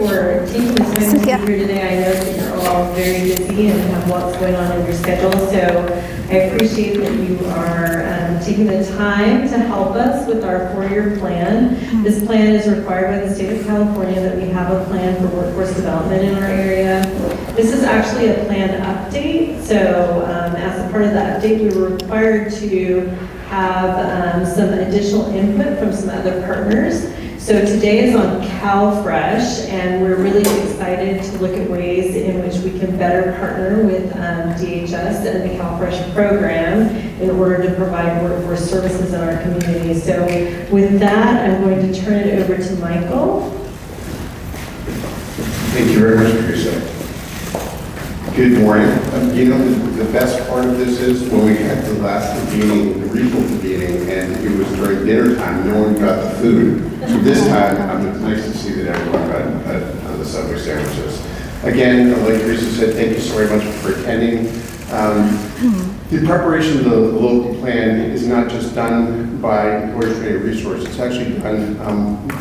For taking the time to be here today. I know that you're all very busy and have lots going on in your schedule, so I appreciate that you are taking the time to help us with our 4-year plan. This plan is required by the state of California that we have a plan for workforce development in our area. This is actually a plan update, so as a part of the update, we were required to have some additional input from some other partners. So today is on CalFresh, and we're really excited to look at ways in which we can better partner with DHS and the CalFresh program in order to provide workforce services in our community. So with that, I'm going to turn it over to Michael. Thank you very much, Teresa. Good morning. You know, the best part of this is when we had the last convening, the regional convening, and it was during dinner time, no one got the food. So this time, it's nice to see that everyone got the Subway sandwiches. Again, like Teresa said, thank you so very much for attending. The preparation of the local plan is not just done by Auditorium Resource, it's actually done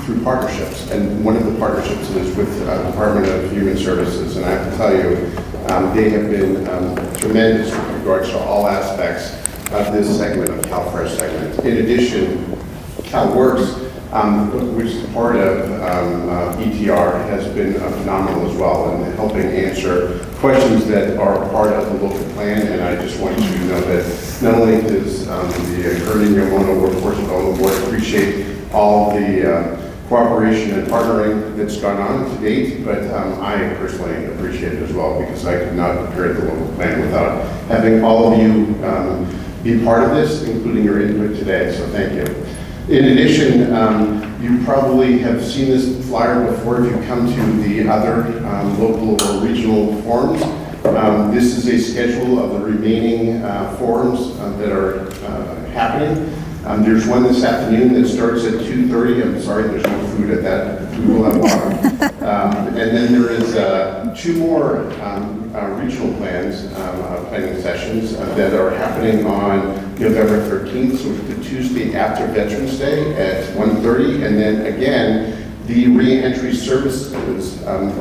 through partnerships. And one of the partnerships is with the Department of Human Services. And I have to tell you, they have been tremendous with regards to all aspects of this segment, of CalFresh segment. In addition, CalWorks, which is part of ETR, has been phenomenal as well in helping answer questions that are part of the local plan. And I just want you to know that not only does the Kern Workforce Development Board appreciate all the cooperation and partnering that's gone on to date, but I personally appreciate it as well, because I could not prepare the local plan without having all of you be part of this, including your input today, so thank you. In addition, you probably have seen this flyer before if you come to the other local or regional forums. This is a schedule of the remaining forums that are happening. There's one this afternoon that starts at 2:30. I'm sorry, there's no food at that. We will have water. And then there is 2 more regional plans, planning sessions that are happening on November 13th, so the Tuesday after Veterans Day at 1:30. And then again, the reentry services,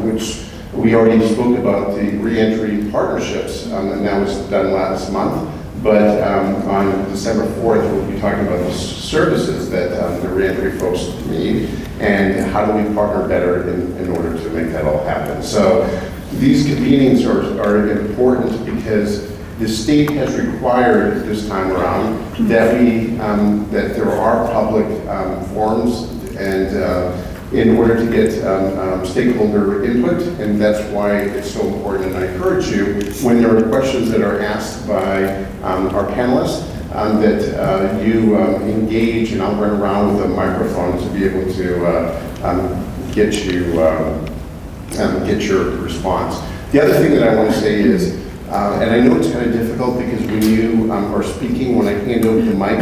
which we already spoke about the reentry partnerships, and that was done last month. But on December 4th, we'll be talking about the services that the reentry folks need and how do we partner better in order to make that all happen. So these convenings are important because the state has required this time around that that there are public forums and in order to get stakeholder input, and that's why it's so important. And I encourage you, when there are questions that are asked by our panelists, that you engage, and I'll run around with a microphone to be able to get your response. The other thing that I want to say is, and I know it's kind of difficult because when you are speaking, when I hand over the mic,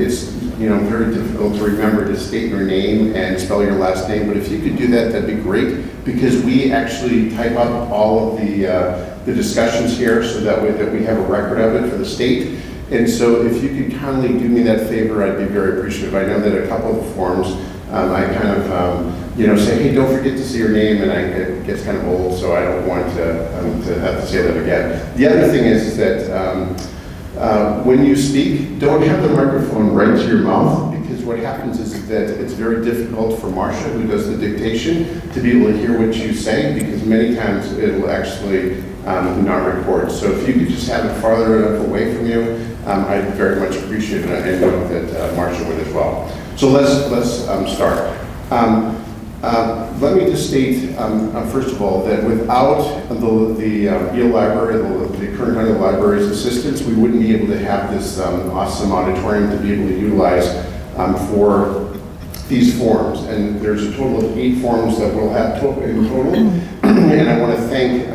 it's very difficult to remember to state your name and spell your last name, but if you could do that, that'd be great, because we actually type up all of the discussions here so that way that we have a record of it for the state. And so if you could kindly do me that favor, I'd be very appreciative. I know that a couple of the forums, I kind of say, hey, don't forget to say your name, and it gets kind of old, so I don't want to have to say that again. The other thing is that when you speak, don't have the microphone right to your mouth, because what happens is that it's very difficult for Marcia, who does the dictation, to be able to hear what you say, because many times it will actually not record. So if you could just have it farther enough away from you, I'd very much appreciate it. I know that Marcia would as well. So let's start. Let me just state, first of all, that without the Beale Library, the Kern County Library's assistance, we wouldn't be able to have this awesome auditorium to be able to utilize for these forums. And there's a total of 8 forums that we'll have in total. And I want to thank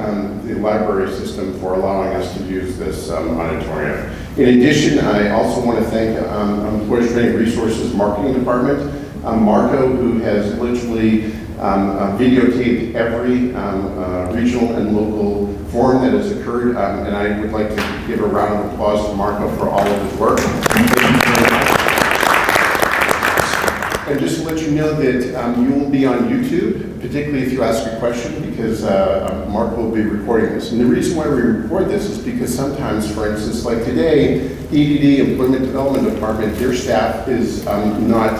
the library system for allowing us to use this auditorium. In addition, I also want to thank Auditorium Resources Marketing Department, Marco, who has literally videotaped every regional and local forum that has occurred, and I would like to give a round of applause to Marco for all of his work. Thank you very much. And just to let you know that you will be on YouTube, particularly if you ask a question, because Mark will be recording this. And the reason why we record this is because sometimes, for instance, like today, EDD, Employment Development Department, their staff is not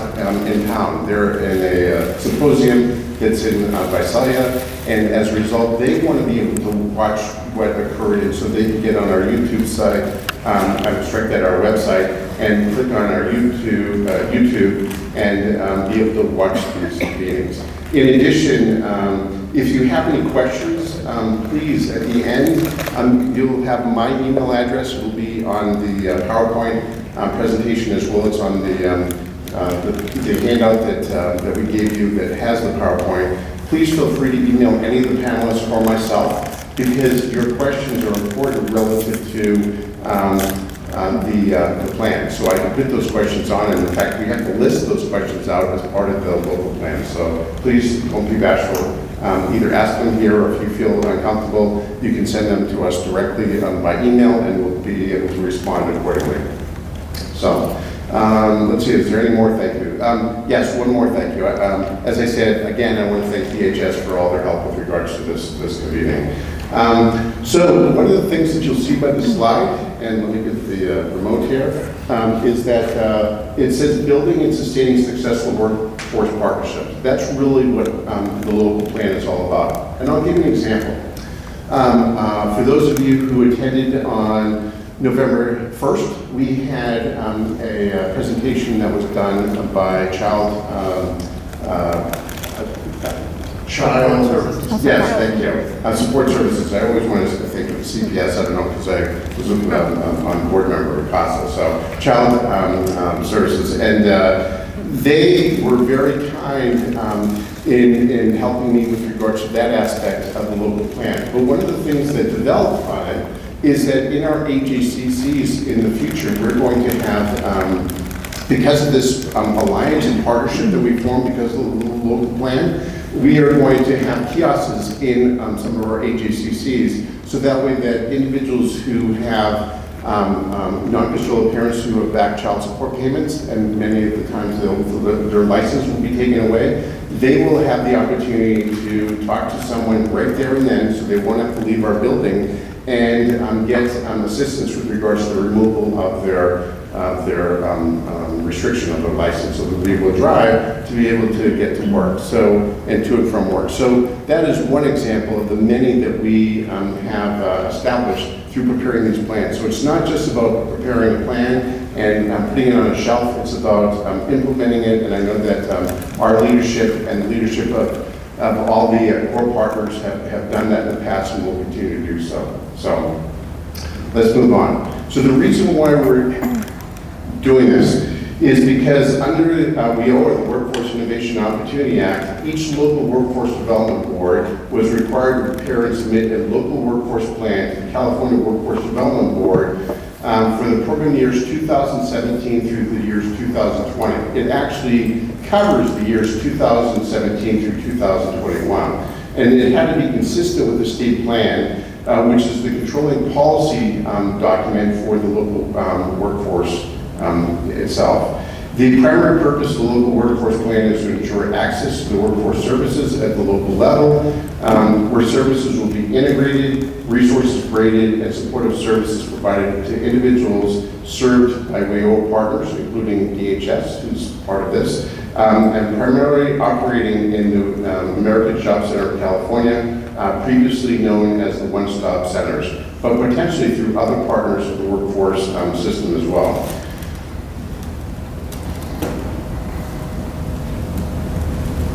in town. They're in a symposium that's in Visalia, and as a result, they want to be able to watch what occurred, and so they can get on our YouTube site, strike that our website, and click on our YouTube and be able to watch these meetings. In addition, if you have any questions, please, at the end, you'll have my email address. It will be on the PowerPoint presentation as well as on the handout that we gave you that has the PowerPoint. Please feel free to email any of the panelists or myself, because your questions are important relative to the plan. So I can put those questions on, and in fact, we have to list those questions out as part of the local plan. So please don't be bashful. Either ask them here, or if you feel uncomfortable, you can send them to us directly by email, and we'll be able to respond accordingly. So let's see, is there any more thank you? Yes, one more thank you. As I said, again, I want to thank DHS for all their help with regards to this convening. So one of the things that you'll see by the slide, and let me get the remote here, is that it says building and sustaining successful workforce partnerships. That's really what the local plan is all about. And I'll give you an example. For those of you who attended on November 1st, we had a presentation that was done by Child Services. Yes, thank you. Support Services. I always wanted to think of CPS. I don't know, because I was on board member of CASA. So Child Services, and they were very kind in helping me with regards to that aspect of the local plan. But one of the things that developed on it is that in our AJCCs in the future, we're going to have, because of this alliance and partnership that we formed because of the local plan, we are going to have kiosks in some of our AJCCs, so that way that individuals who have non-custodial parents who have back child support payments, and many of the times their license will be taken away, they will have the opportunity to talk to someone right there and then, so they won't have to leave our building, and get assistance with regards to the removal of their restriction of their license, so they'll be able to drive to be able to get to work, so, and to and from work. So that is one example of the many that we have established through preparing these plans. So it's not just about preparing a plan and putting it on a shelf, it's about implementing it, and I know that our leadership and the leadership of all the core partners have done that in the past and will continue to do so. So let's move on. So the reason why we're doing this is because under WIO, the Workforce Innovation Opportunity Act, each local workforce development board was required to prepare and submit a local workforce plan to the California Workforce Development Board for the program years 2017 through the years 2020. It actually covers the years 2017 through 2021. And it had to be consistent with the state plan, which is the controlling policy document for the local workforce itself. The primary purpose of the local workforce plan is to ensure access to the workforce services at the local level, where services will be integrated, resources graded, and supportive services provided to individuals served by WIO partners, including DHS, who's part of this, and primarily operating in the American Job Center of California, previously known as the One-Stop Centers, but potentially through other partners of the workforce system as well.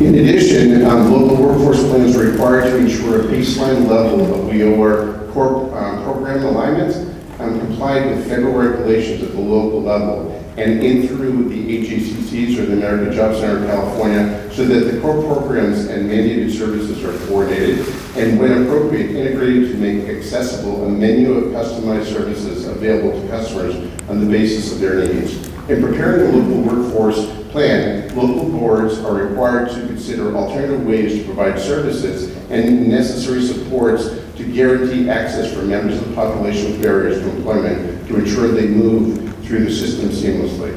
In addition, local workforce plans are required to ensure a baseline level of WIO core program alignment complied with federal regulations at the local level and in through the AJCCs or the American Job Center of California, so that the core programs and mandated services are coordinated and, when appropriate, integrated to make accessible a menu of customized services available to customers on the basis of their needs. In preparing the local workforce plan, local boards are required to consider alternative ways to provide services and necessary supports to guarantee access for members of the population with barriers to employment to ensure they move through the system seamlessly.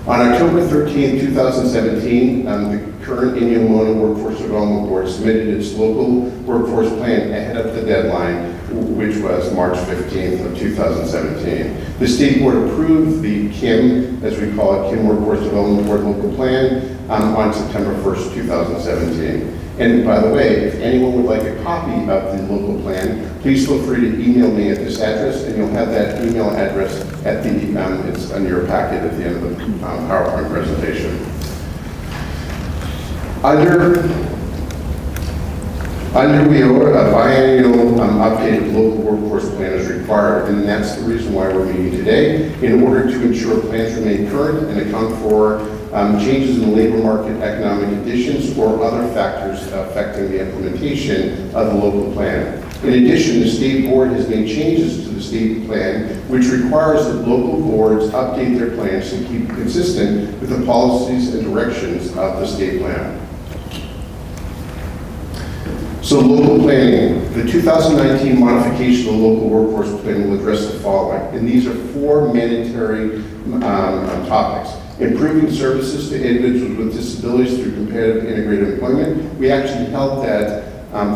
On October 13, 2017, the Kern Indian Workforce Development Board submitted its local workforce plan ahead of the deadline, which was March 15th of 2017. The State Board approved the KIM, as we call it, KIM Workforce Development Board local plan on September 1st, 2017. And by the way, if anyone would like a copy of the local plan, please feel free to email me at this address, and you'll have that email address at the, it's on your packet at the end of the PowerPoint presentation. Under WIOA, a biannual updated local workforce plan is required, and that's the reason why we're meeting today, in order to ensure plans remain current and account for changes in the labor market, economic conditions, or other factors affecting the implementation of the local plan. In addition, the State Board has made changes to the state plan, which requires that local boards update their plans to keep consistent with the policies and directions of the state plan. So local planning, the 2019 modification of the local workforce plan will address the following, and these are four mandatory topics. Improving services to individuals with disabilities through competitive integrated employment. We actually held that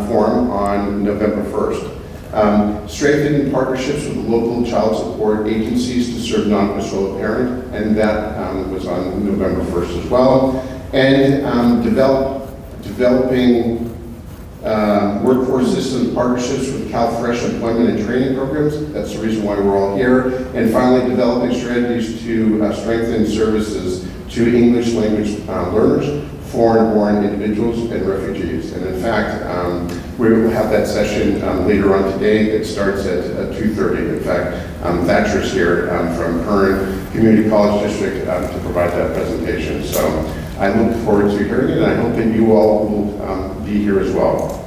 forum on November 1st. Strengthening partnerships with local child support agencies to serve non-controlled parent, and that was on November 1st as well. And developing workforce system partnerships with CalFresh employment and training programs. That's the reason why we're all here. And finally, developing strategies to strengthen services to English language learners, foreign-born individuals, and refugees. And in fact, we will have that session later on today. It starts at 2:30. In fact, Thatcher's here from Kern Community College District to provide that presentation. So I look forward to hearing it, and I hope that you all will be here as well.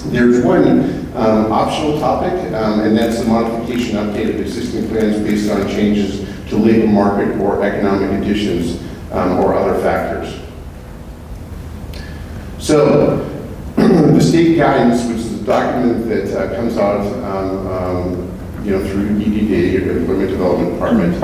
There's one optional topic, and that's the modification update of existing plans based on changes to labor market or economic conditions or other factors. So the state guidance, which is a document that comes out through EDD, or Employment Development Department,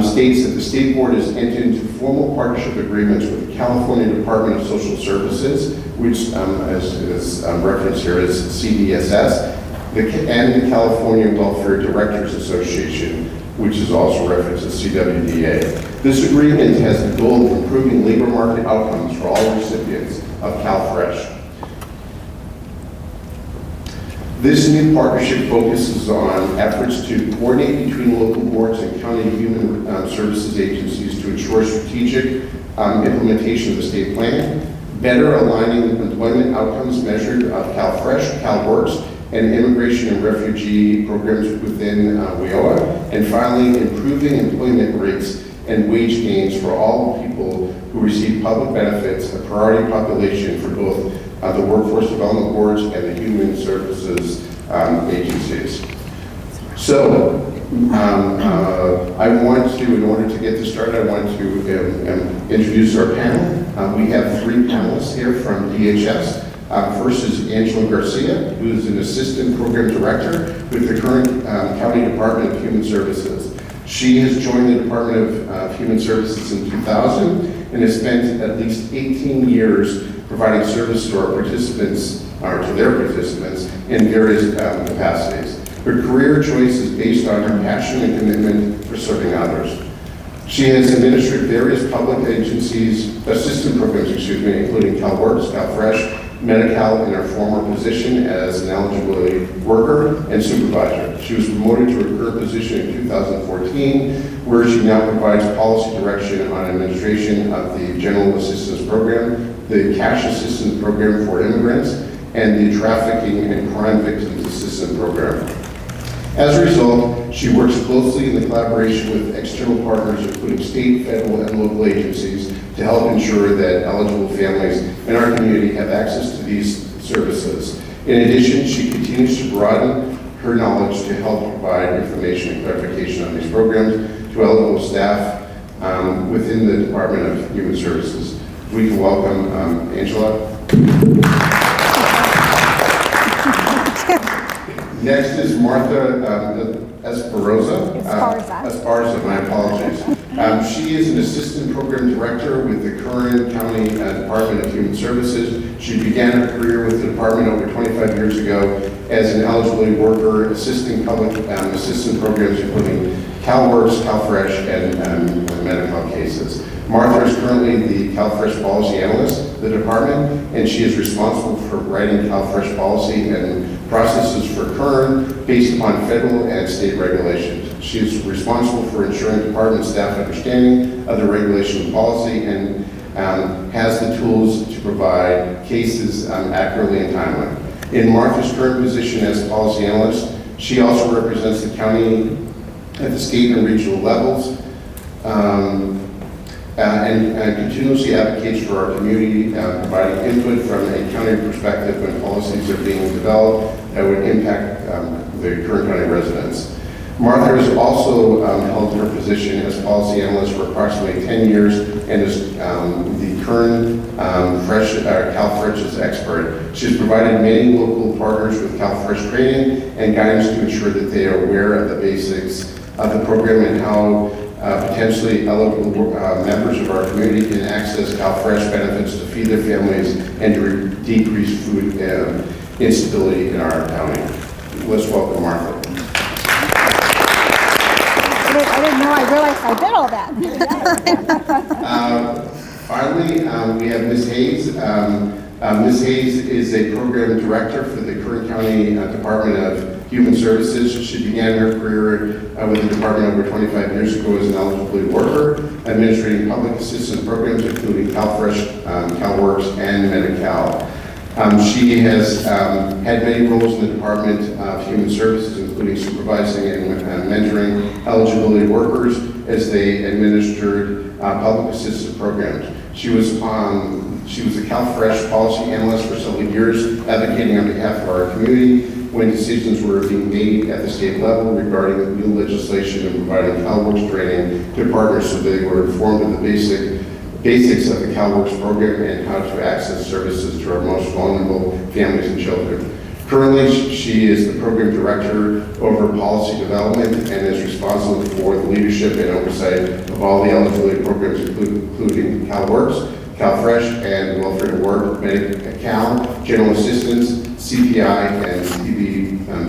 states that the State Board has entered into formal partnership agreements with the California Department of Social Services, which, as referenced here, is CDSS, and the California Welfare Directors Association, which is also referenced as CWDA. This agreement has the goal of improving labor market outcomes for all recipients of CalFresh. This new partnership focuses on efforts to coordinate between local boards and county human services agencies to ensure strategic implementation of the state plan, better aligning employment outcomes measured of CalFresh, CalWorks, and immigration and refugee programs within WIOA, and finally, improving employment rates and wage gains for all people who receive public benefits, a priority population for both the workforce development boards and the human services agencies. So, I want to, in order to get this started, I want to introduce our panel. We have three panelists here from DHS. First is Angela Garcia, who is an Assistant Program Director with the Kern County Department of Human Services. She has joined the Department of Human Services in 2000 and has spent at least 18 years providing service to our participants, or to their participants, in various capacities. Her career choice is based on her passion and commitment for serving others. She has administered various public agencies, assistant programs, including CalWorks, CalFresh, Medi-Cal in her former position as an eligibility worker and supervisor. She was promoted to her current position in 2014, where she now provides policy direction on administration of the General Assistance Program, the Cash Assistance Program for immigrants, and the Trafficking and Crime Victims Assistance Program. As a result, she works closely in the collaboration with external partners, including state, federal, and local agencies, to help ensure that eligible families in our community have access to these services. In addition, she continues to broaden her knowledge to help provide information and clarification on these programs to eligible staff within the Department of Human Services. We can welcome Angela. Next is Martha Esparza. Esparza, my apologies. She is an assistant program director with the Kern County Department of Human Services. She began her career with the department over 25 years ago as an eligibility worker, assisting public assistant programs including CalWorks, CalFresh, and medical cases. Martha is currently the CalFresh policy analyst of the department, and she is responsible for writing CalFresh policy and processes for Kern based upon federal and state regulations. She is responsible for ensuring department staff understanding of the regulation and policy and has the tools to provide cases accurately and timely. In Martha's current position as policy analyst, she also represents the county at the state and regional levels and continuously advocates for our community, providing input from a county perspective when policies are being developed that would impact the Kern County residents. Martha has also held her position as policy analyst for approximately 10 years and is the Kern CalFresh's expert. She has provided many local partners with CalFresh training and guidance to ensure that they are aware of the basics of the program and how potentially eligible members of our community can access CalFresh benefits to feed their families and to decrease food instability in our county. Let's welcome Martha. I didn't know I realized I did all that. Finally, we have Ms. Hayes. Ms. Hayes is a program director for the Kern County Department of Human Services. She began her career with the department over 25 years ago as an eligibility worker, administrating public assistance programs including CalFresh, CalWorks, and Medi-Cal. She has had many roles in the Department of Human Services, including supervising and mentoring eligibility workers as they administered public assistance programs. She was a CalFresh policy analyst for several years, advocating on behalf of our community when decisions were being made at the state level regarding new legislation and providing CalWorks training to partners so they were informed of the basics of the CalWorks program and how to access services to our most vulnerable families and children. Currently, she is the program director over policy development and is responsible for the leadership and oversight of all the eligibility programs, including CalWorks, CalFresh, and Welfare to Work, Medi-Cal, General Assistance, CPI, and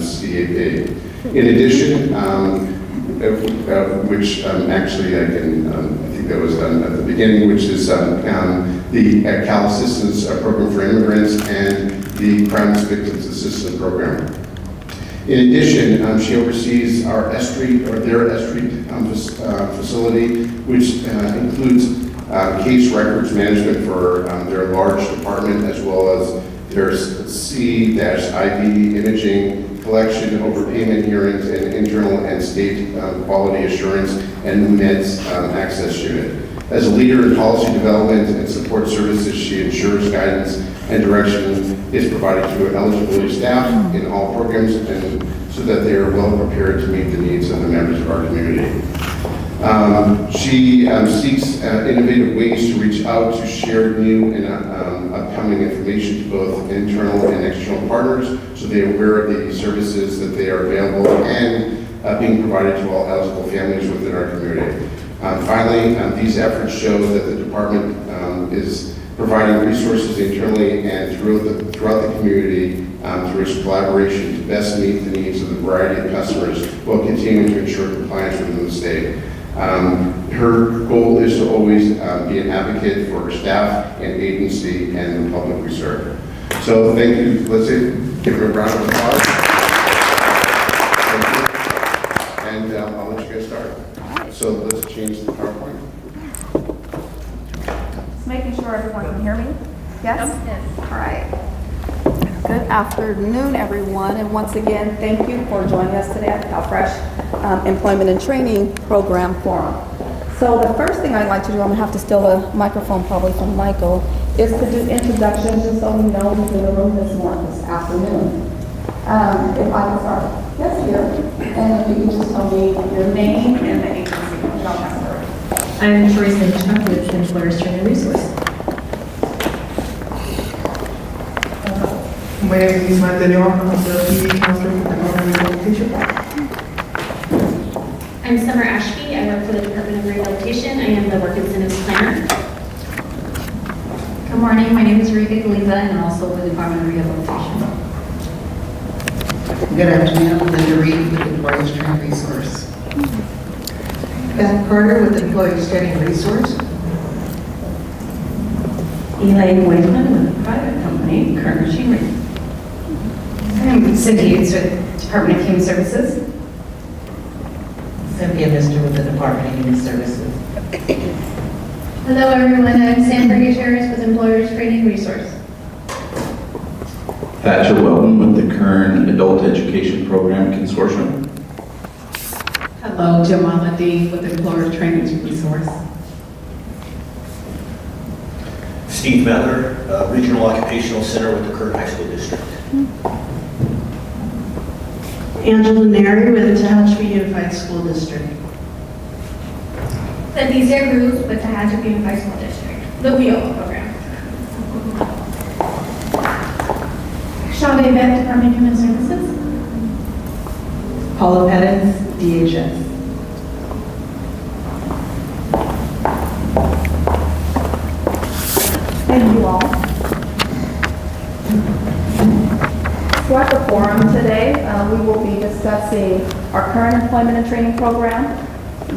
CAP. In addition, which actually I think that was done at the beginning, which is the Cal Assistance Program for Immigrants and the Crime Victims Assistance Program. In addition, she oversees their S Street facility, which includes case records management for their large department, as well as their C-IV imaging, collection, overpayment hearings, and internal and state quality assurance and meds access unit. As a leader in policy development and support services, she ensures guidance and direction is provided to eligibility staff in all programs and so that they are well prepared to meet the needs of the members of our community. She seeks innovative ways to reach out to share new and upcoming information to both internal and external partners so they are aware of the services that they are available and being provided to all eligible families within our community. Finally, these efforts show that the department is providing resources internally and throughout the community through its collaboration to best meet the needs of a variety of customers while continuing to ensure compliance within the state. Her goal is to always be an advocate for her staff and agency and the public we serve. So thank you. Let's give her a round of applause. Thank you. And I'll let you guys start. So let's change the PowerPoint. Just making sure everyone can hear me. Yes? Yes. All right. Good afternoon, everyone. And once again, thank you for joining us today at the CalFresh Employment and Training Program Forum. So the first thing I'd like to do, I'm going to have to steal the microphone probably from Michael, is to do introductions just so we know who's in the room this afternoon. If I can start, yes, here. And if you can just tell me your name and the agency. And I'll pass it over. I'm Teresa Hitchcock with Employers Training Resource. My name is Ismael Daniel. I'm the PE counselor for the Department of Education. I'm I'm Summer Ashby. I work for the Department of Rehabilitation. I am the Work Incentives Planner. Good morning, my name is Rika Galiza and I'm also with the Department of Rehabilitation. Good afternoon, Linda Reed with Employees Training Resource. Beth Carter with Employees Training Resource. Elaine Wakeman with a private company, Kern Machinery. I'm Cindy Yates with Department of Human Services. Cynthia Mister with the Department of Human Services. Hello everyone, I'm Sanford Gutierrez with Employers Training Resource. Thatcher Weldon with the Kern Adult Education Program Consortium. Hello, Jamala Dean with Employers Training Resource. Steve Mettler, Regional Occupational Center with the Kern High School District. Angela Neri with the Tehachapi Unified School District. Leticia Cruz with Tehachapi Unified School District, the Beale program. Shawna Beth, Department of Human Services. Paula Pettis, DHS. Thank you all. So at the forum today, we will be discussing our current employment and training program.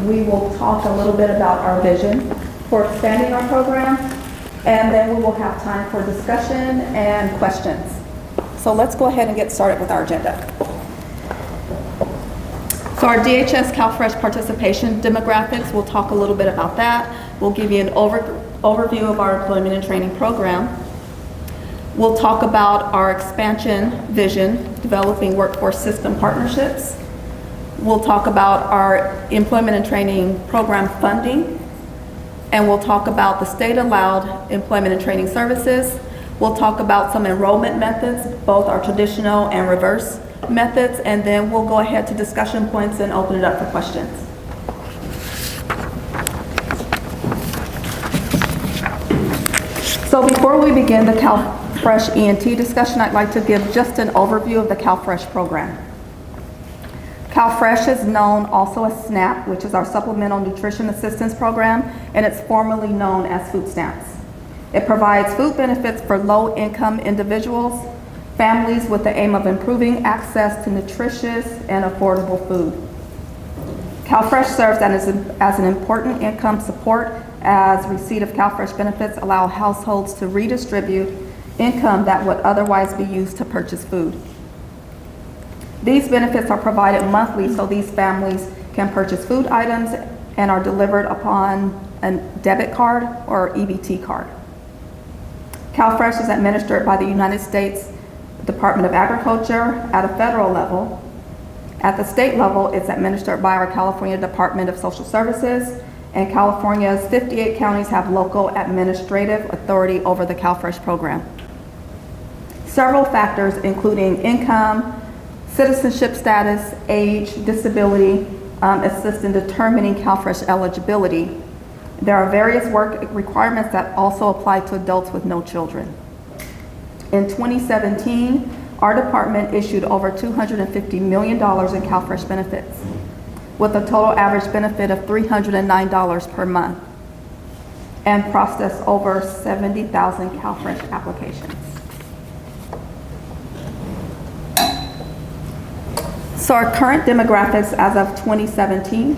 We will talk a little bit about our vision for expanding our program, and then we will have time for discussion and questions. So let's go ahead and get started with our agenda. So our DHS CalFresh participation demographics, we'll talk a little bit about that. We'll give you an overview of our employment and training program. We'll talk about our expansion vision, developing workforce system partnerships. We'll talk about our employment and training program funding. And we'll talk about the state-allowed employment and training services. We'll talk about some enrollment methods, both our traditional and reverse methods, and then we'll go ahead to discussion points and open it up for questions. So before we begin the CalFresh ENT discussion, I'd like to give just an overview of the CalFresh program. CalFresh is known also as SNAP, which is our Supplemental Nutrition Assistance Program, and it's formerly known as food stamps. It provides food benefits for low-income individuals, families with the aim of improving access to nutritious and affordable food. CalFresh serves as an important income support, as receipt of CalFresh benefits allow households to redistribute income that would otherwise be used to purchase food. These benefits are provided monthly so these families can purchase food items and are delivered upon a debit card or EBT card. CalFresh is administered by the United States Department of Agriculture at a federal level. At the state level, it's administered by our California Department of Social Services, and California's 58 counties have local administrative authority over the CalFresh program. Several factors, including income, citizenship status, age, disability, assist in determining CalFresh eligibility. There are various work requirements that also apply to adults with no children. In 2017, our department issued over $250 million in CalFresh benefits, with a total average benefit of $309 per month, and processed over 70,000 CalFresh applications. So our current demographics as of 2017,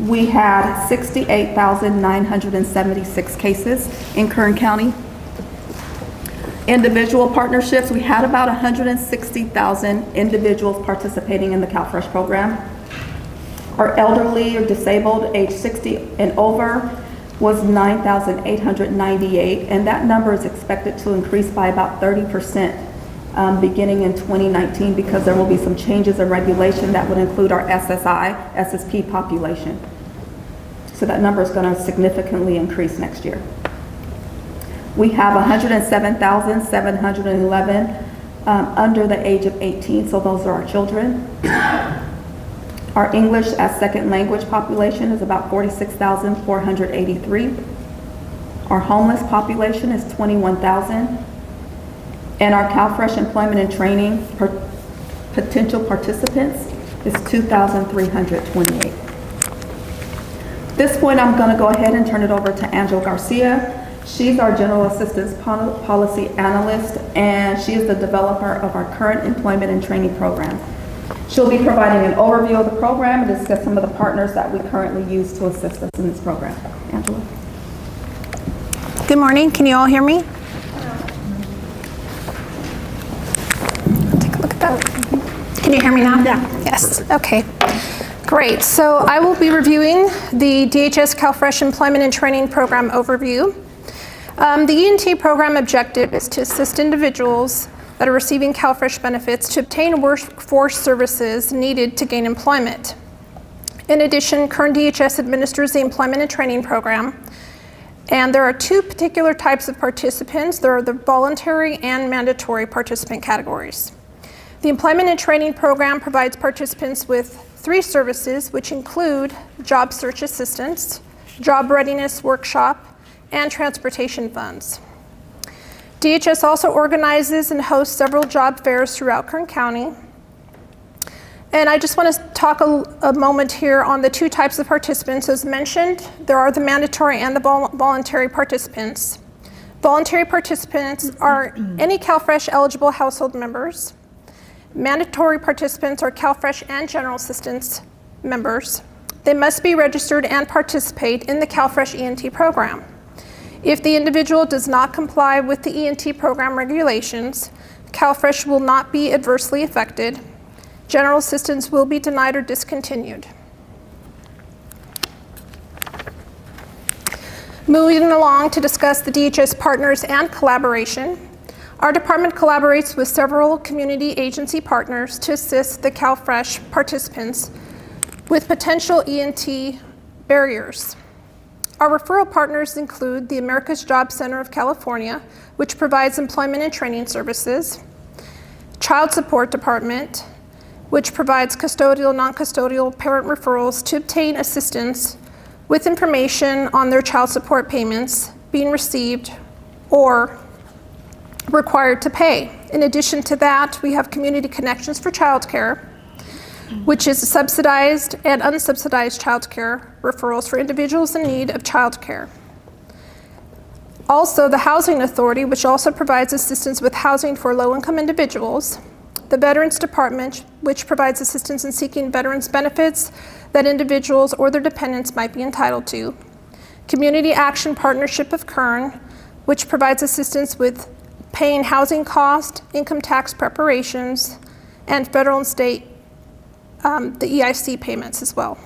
we had 68,976 cases in Kern County. Individual partnerships, we had about 160,000 individuals participating in the CalFresh program. Our elderly or disabled age 60 and over was 9,898, and that number is expected to increase by about 30% beginning in 2019, because there will be some changes in regulation that would include our SSP population. So that number is going to significantly increase next year. We have 107,711 under the age of 18, so those are our children. Our English as second language population is about 46,483. Our homeless population is 21,000. And our CalFresh employment and training potential participants is $2,328. At this point, I'm going to go ahead and turn it over to Angela Garcia. She's our General Assistance Policy Analyst, and she is the developer of our current employment and training program. She'll be providing an overview of the program and discuss some of the partners that we currently use to assist us in this program. Angela. Good morning. Can you all hear me? Take a look at that. Can you hear me now? Yeah. Yes. Okay. Great. So I will be reviewing the DHS CalFresh Employment and Training Program overview. The ENT program objective is to assist individuals that are receiving CalFresh benefits to obtain workforce services needed to gain employment. In addition, Kern DHS administers the Employment and Training Program, and there are two particular types of participants. There are the voluntary and mandatory participant categories. The Employment and Training Program provides participants with 3 services, which include job search assistance, job readiness workshop, and transportation funds. DHS also organizes and hosts several job fairs throughout Kern County. And I just want to talk a moment here on the 2 types of participants. As mentioned, there are the mandatory and the voluntary participants. Voluntary participants are any CalFresh eligible household members. Mandatory participants are CalFresh and General Assistance members. They must be registered and participate in the CalFresh ENT program. If the individual does not comply with the ENT program regulations, CalFresh will not be adversely affected. General assistance will be denied or discontinued. Moving along to discuss the DHS partners and collaboration. Our department collaborates with several community agency partners to assist the CalFresh participants with potential ENT barriers. Our referral partners include the America's Job Center of California, which provides employment and training services, Child Support Department, which provides custodial, non-custodial parent referrals to obtain assistance with information on their child support payments being received or required to pay. In addition to that, we have Community Connections for Childcare, which is subsidized and unsubsidized childcare referrals for individuals in need of childcare. Also, the Housing Authority, which also provides assistance with housing for low-income individuals. The Veterans Department, which provides assistance in seeking veterans benefits that individuals or their dependents might be entitled to. Community Action Partnership of Kern, which provides assistance with paying housing costs, income tax preparations, and federal and state the EIC payments as well.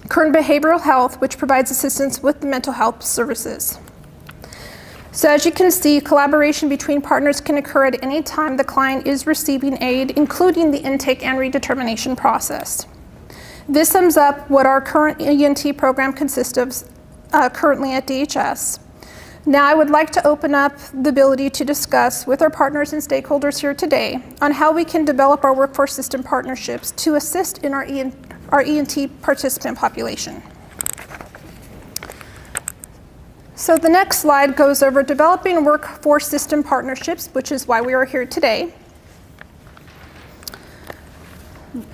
Kern Behavioral Health, which provides assistance with the mental health services. So as you can see, collaboration between partners can occur at any time the client is receiving aid, including the intake and redetermination process. This sums up what our current ENT program consists of currently at DHS. Now I would like to open up the ability to discuss with our partners and stakeholders here today on how we can develop our workforce system partnerships to assist in our ENT participant population. So the next slide goes over developing workforce system partnerships, which is why we are here today.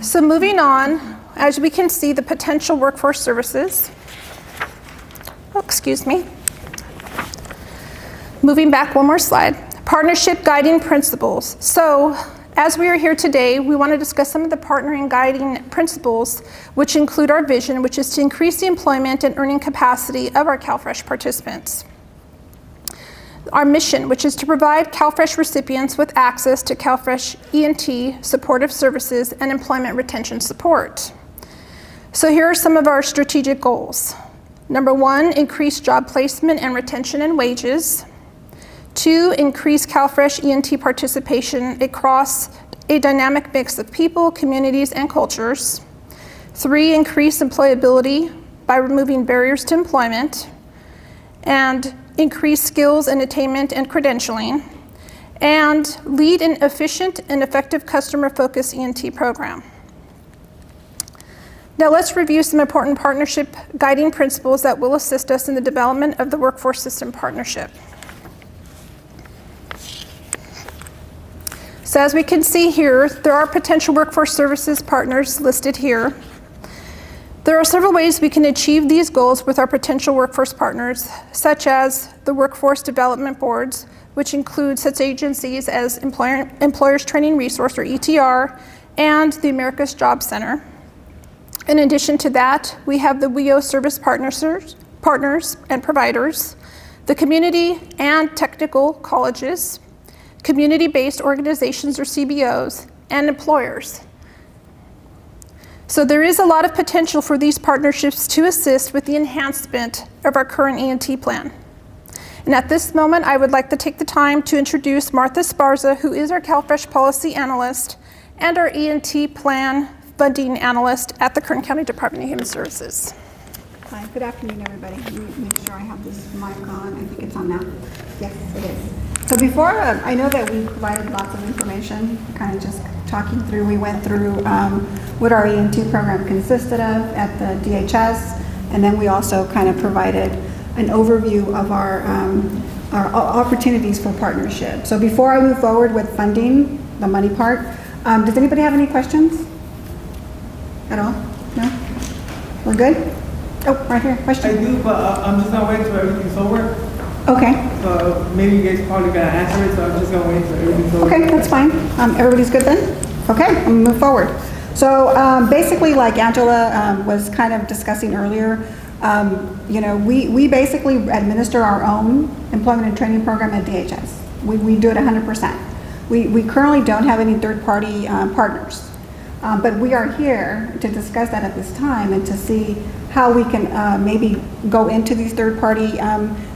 So moving on, as we can see the potential workforce services. Oh, excuse me. Moving back one more slide. Partnership guiding principles. So as we are here today, we want to discuss some of the partnering guiding principles, which include our vision, which is to increase the employment and earning capacity of our CalFresh participants. Our mission, which is to provide CalFresh recipients with access to CalFresh ENT supportive services and employment retention support. So here are some of our strategic goals. Number 1, increase job placement and retention and wages. 2, increase CalFresh ENT participation across a dynamic mix of people, communities, and cultures. 3, increase employability by removing barriers to employment. And increase skills and attainment and credentialing. And lead an efficient and effective customer-focused ENT program. Now let's review some important partnership guiding principles that will assist us in the development of the workforce system partnership. So as we can see here, there are potential workforce services partners listed here. There are several ways we can achieve these goals with our potential workforce partners, such as the workforce development boards, which include such agencies as Employers Training Resource, or ETR, and the America's Job Center. In addition to that, we have the WIO service partners and providers, the community and technical colleges, community-based organizations or CBOs, and employers. So there is a lot of potential for these partnerships to assist with the enhancement of our current E&T plan. And at this moment, I would like to take the time to introduce Martha Sparza, who is our CalFresh policy analyst and our E&T plan funding analyst at the Kern County Department of Human Services. Hi, good afternoon, everybody. Let me make sure I have this mic on. I think it's on now. Yes, it is. So before, I know that we provided lots of information, kind of just talking through, we went through what our E&T program consisted of at the DHS, and then we also kind of provided an overview of our opportunities for partnership. So before I move forward with funding, the money part, does anybody have any questions at all? No? We're good? Oh, right here, question. I do, but I'm just gonna wait till everything's over. Okay. Maybe you guys probably gonna answer it, so I'm just gonna wait till everything's over. Okay, that's fine. Everybody's good then? Okay, I'm gonna move forward. So basically, like Angela was kind of discussing earlier, you know, we basically administer our own employment and training program at DHS. We do it 100%. We currently don't have any third-party partners, but we are here to discuss that at this time and to see how we can maybe go into these third-party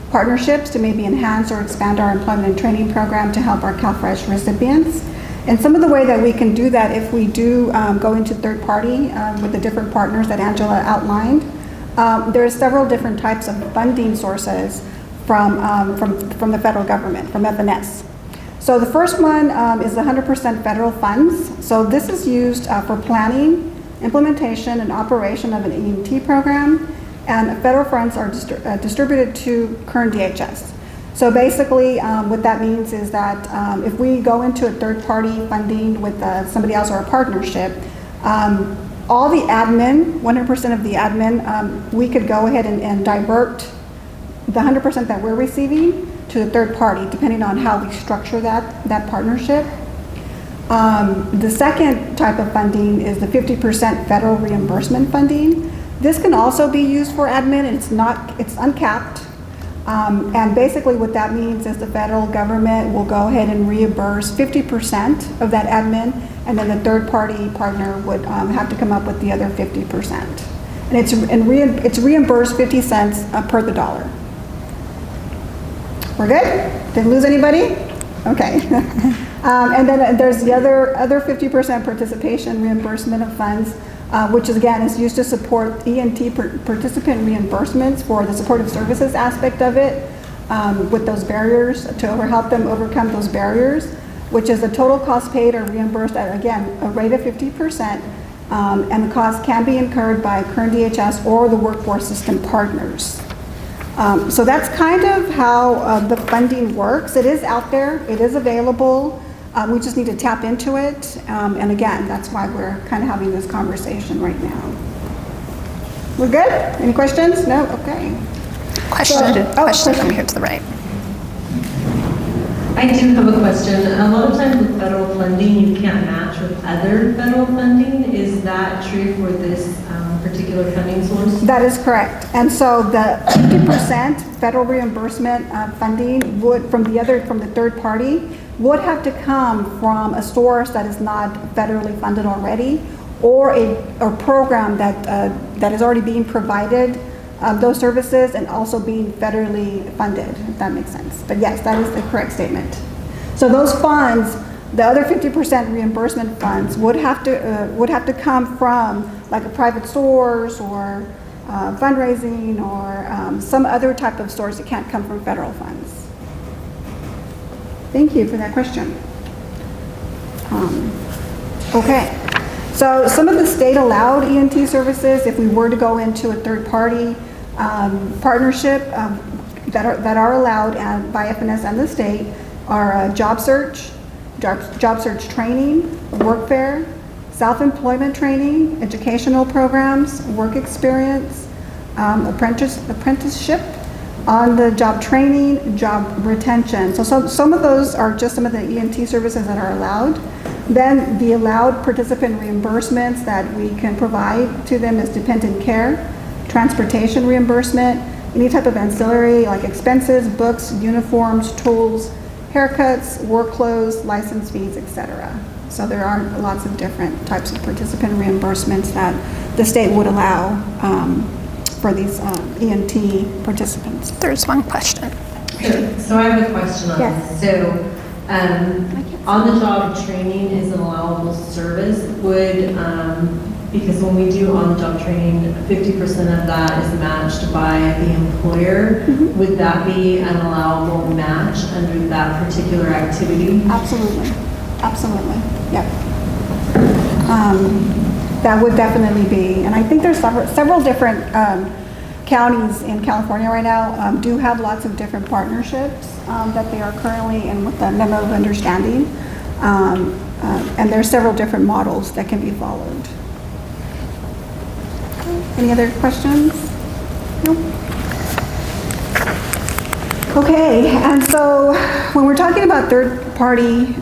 partnerships to maybe enhance or expand our employment and training program to help our CalFresh recipients. And some of the way that we can do that, if we do go into third-party with the different partners that Angela outlined, there's several different types of funding sources from the federal government, from FNS. So the first one is 100% federal funds. So this is used for planning, implementation, and operation of an E&T program, and federal funds are distributed to Kern DHS. So basically, what that means is that if we go into a third-party funding with somebody else or a partnership, all the admin, 100% of the admin, we could go ahead and divert the 100% that we're receiving to the third party, depending on how we structure that partnership. The second type of funding is the 50% federal reimbursement funding. This can also be used for admin, and it's uncapped. And basically what that means is the federal government will go ahead and reimburse 50% of that admin, and then the third party partner would have to come up with the other 50%. And it's reimbursed 50 cents per the dollar. We're good? Didn't lose anybody? Okay. And then there's the other 50% participation reimbursement of funds, which is used to support E&T participant reimbursements for the supportive services aspect of it, with those barriers, to help them overcome those barriers, which is the total cost paid or reimbursed at, again, a rate of 50%, and the cost can be incurred by Kern DHS or the workforce system partners. So that's kind of how the funding works. It is out there, it is available. We just need to tap into it. And again, that's why we're kind of having this conversation right now. We're good? Any questions? No? Okay. Question from here to the right. I do have a question. A lot of times with federal funding, you can't match with other federal funding. Is that true for this particular funding source? That is correct. And so the 50% federal reimbursement funding would, from the third party, would have to come from a source that is not federally funded already, or a program that is already being provided those services and also being federally funded, if that makes sense. But yes, that is the correct statement. So those funds, the other 50% reimbursement funds, would have to come from like a private source or fundraising or some other type of source. It can't come from federal funds. Thank you for that question. Okay, so some of the state allowed E&T services, if we were to go into a third party partnership that are allowed by FNS and the state, are job search, job search training, workfare, self-employment training, educational programs, work experience, apprenticeship, on-the-job training, job retention. So some of those are just some of the ENT services that are allowed. Then the allowed participant reimbursements that we can provide to them is dependent care, transportation reimbursement, any type of ancillary like expenses, books, uniforms, tools, haircuts, work clothes, license fees, etc. So there are lots of different types of participant reimbursements that the state would allow for these ENT participants. There's one question. So I have a question on this. So on-the-job training is an allowable service. Because when we do on-the-job training, 50% of that is matched by the employer. Would that be an allowable match under that particular activity? Absolutely. Absolutely. Yep. That would definitely be, and I think there's several different counties in California right now do have lots of different partnerships that they are currently in with the memo of understanding. And there's several different models that can be followed. Any other questions? No? Okay, and so when we're talking about third-party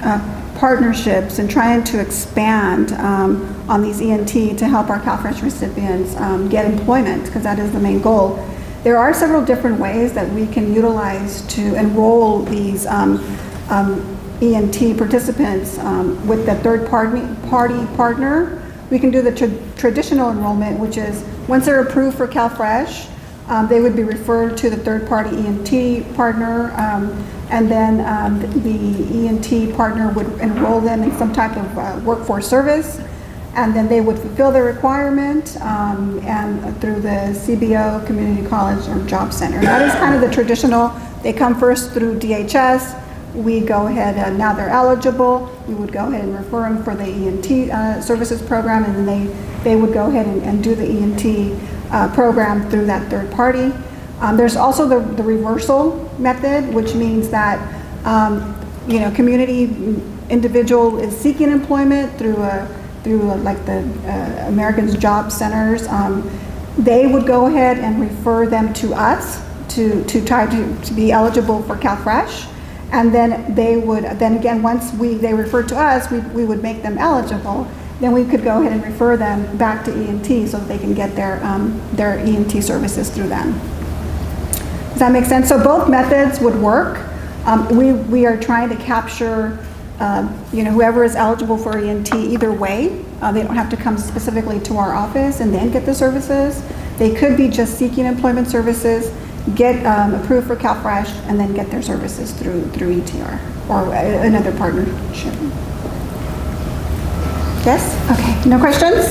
partnerships and trying to expand on these ENT to help our CalFresh recipients get employment, because that is the main goal, there are several different ways that we can utilize to enroll these ENT participants with the third-party partner. We can do the traditional enrollment, which is once they're approved for CalFresh, they would be referred to the third-party ENT partner, and then the ENT partner would enroll them in some type of workforce service, and then they would fulfill their requirement and through the CBO, community college, or job center. That is kind of the traditional. They come first through DHS. We go ahead and now they're eligible. We would go ahead and refer them for the ENT services program, and then they would go ahead and do the ENT program through that third party. There's also the reversal method, which means that community individual is seeking employment through like the Americans Job Centers. They would go ahead and refer them to us to try to be eligible for CalFresh. And then they would, then again, once they refer to us, we would make them eligible. Then we could go ahead and refer them back to ENT so that they can get their ENT services through them. Does that make sense? So both methods would work. We are trying to capture, whoever is eligible for ENT either way. They don't have to come specifically to our office and then get the services. They could be just seeking employment services, get approved for CalFresh, and then get their services through ETR or another partnership. Yes? Okay. No questions?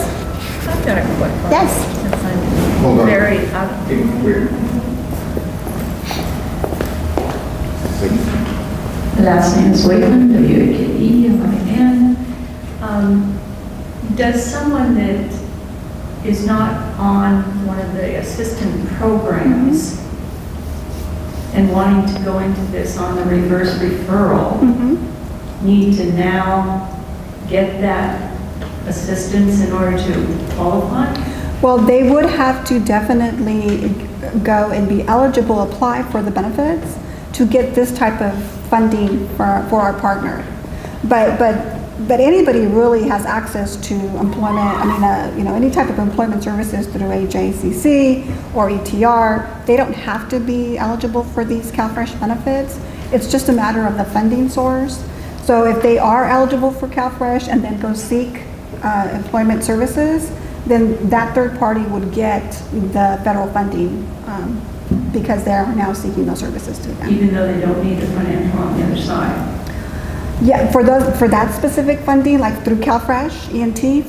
I've got a quick one. Yes. Since I'm Hold on. very Last name is Wakeman, W-A-K-E, M-I-N. Does someone that is not on one of the assistant programs and wanting to go into this on the reverse referral need to now get that assistance in order to qualify? Well, they would have to definitely go and be eligible, apply for the benefits to get this type of funding for our partner. But anybody really has access to employment, any type of employment services through AJCC or ETR. They don't have to be eligible for these CalFresh benefits. It's just a matter of the funding source. So if they are eligible for CalFresh and then go seek employment services, then that third party would get the federal funding because they are now seeking those services through them. Even though they don't need the financial on the other side? Yeah, for that specific funding, like through CalFresh, ENT,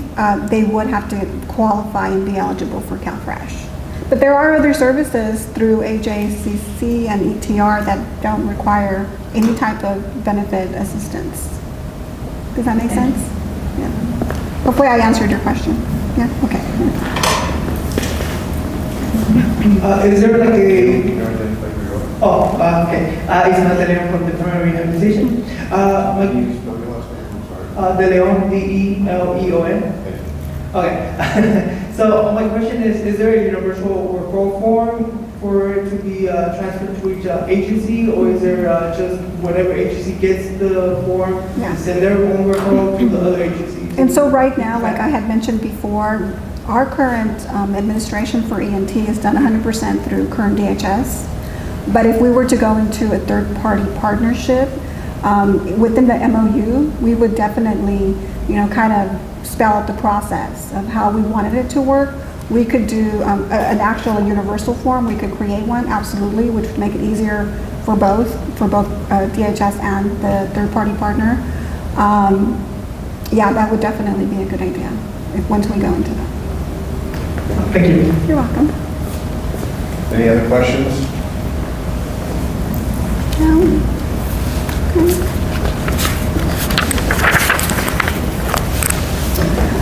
they would have to qualify and be eligible for CalFresh. But there are other services through AJCC and ETR that don't require any type of benefit assistance. Does that make sense? Yeah. Hopefully I answered your question. Yeah, okay. Is there like a... Oh, okay. It's not the name from the primary organization. De Leon, Deleon. Okay. So my question is there a universal referral form for it to be transferred to each agency, or is there just whatever agency gets the form, Yeah. send their own referral to the other agencies? And so right now, like I had mentioned before, our current administration for ENT is done 100% through Kern DHS. But if we were to go into a third-party partnership, within the MOU, we would definitely, kind of spell out the process of how we wanted it to work. We could do an actual universal form. We could create one, absolutely, which would make it easier for both DHS and the third-party partner. Yeah, that would definitely be a good idea once we go into that. Thank you. You're welcome. Any other questions? No.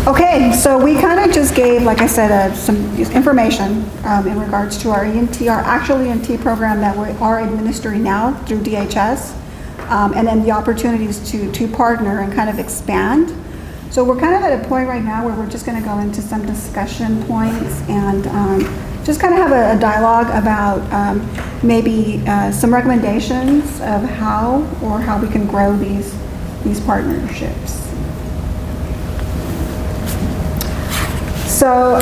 Okay, so we kind of just gave, like I said, some information in regards to our actual ENT program that we are administering now through DHS, and then the opportunities to partner and kind of expand. So we're kind of at a point right now where we're just going to go into some discussion points and just kind of have a dialogue about maybe some recommendations of how we can grow these partnerships. So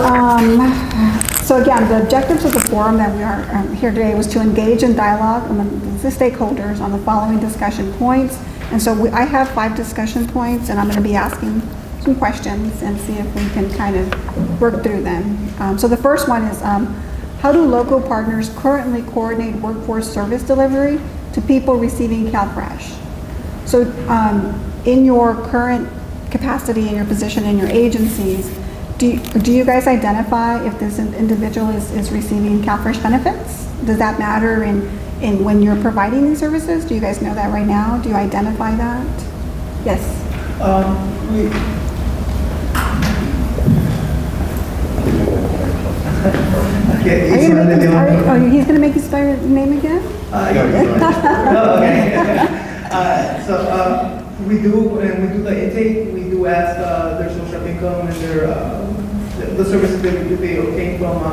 again, the objectives of the forum that we are here today was to engage in dialogue among the stakeholders on the following discussion points. And so I have 5 discussion points, and I'm going to be asking some questions and see if we can kind of work through them. So the first one is, how do local partners currently coordinate workforce service delivery to people receiving CalFresh? So in your current capacity, in your position, in your agencies, do you guys identify if this individual is receiving CalFresh benefits? Does that matter in when you're providing these services? Do you guys know that right now? Do you identify that? Yes. He's going to make you spell your name again? No, okay. So we do, when we do the intake, we do ask their social income and their the services that they obtain from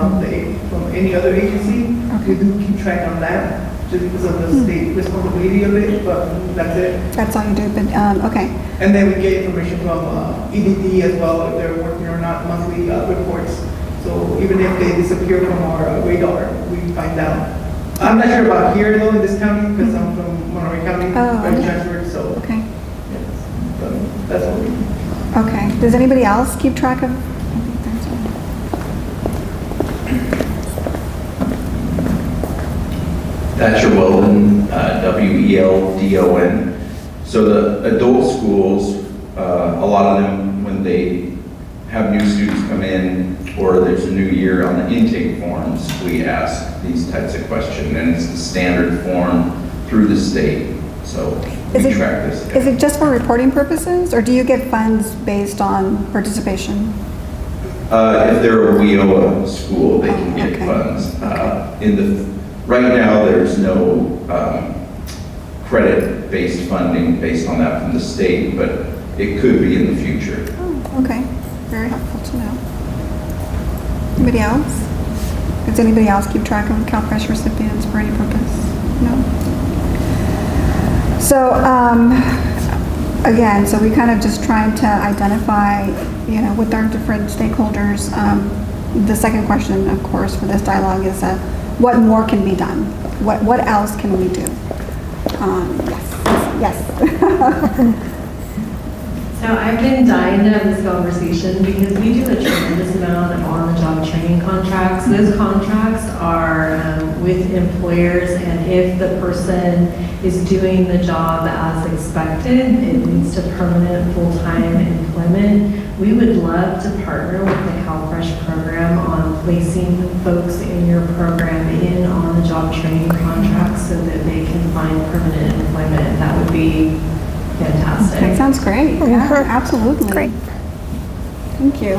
any other agency. We do keep track on that, just because of the state responsibility of it, but that's it. That's all you do, but, okay. And then we get information from EDD as well, if they're working or not, monthly reports. So even if they disappear from our radar, we find out. I'm not sure about here though, in this county, because I'm from Monterey County, I'm transferred, so. Okay. Yes, but that's what we do. Okay. Does anybody else keep track of? Thatcher Weldon, Weldon. So the adult schools, a lot of them, when they have new students come in or there's a new year on the intake forms, we ask these types of questions, and it's the standard form through the state. So we track this. Is it just for reporting purposes, or do you get funds based on participation? If they're a WIOA school, they can get funds. Right now, there's no credit-based funding based on that from the state, but it could be in the future. Oh, okay. Very helpful to know. Anybody else? Does anybody else keep track of CalFresh recipients for any purpose? No? So, again, so we kind of just trying to identify, with our different stakeholders. The second question, of course, for this dialogue is what more can be done? What else can we do? Yes. So I've been dying to have this conversation because we do a tremendous amount of on-the-job training contracts. Those contracts are with employers, and if the person is doing the job as expected, it leads to permanent full-time employment. We would love to partner with the CalFresh program on placing folks in your program in on-the-job training contracts so that they can find permanent employment. That would be fantastic. That sounds great. Yeah, absolutely. Great. Thank you.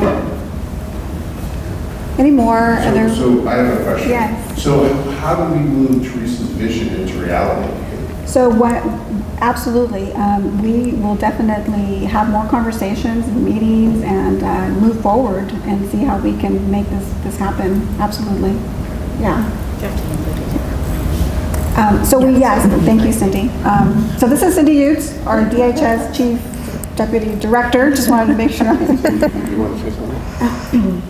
Any more? So I have a question. Yes. So how do we move Teresa's vision into reality? So what, absolutely, we will definitely have more conversations and meetings and move forward and see how we can make this happen. Absolutely, yeah. Yes, thank you, Cindy. So this is Cindy Utes, our DHS Chief Deputy Director. Just wanted to make sure. You want to say something?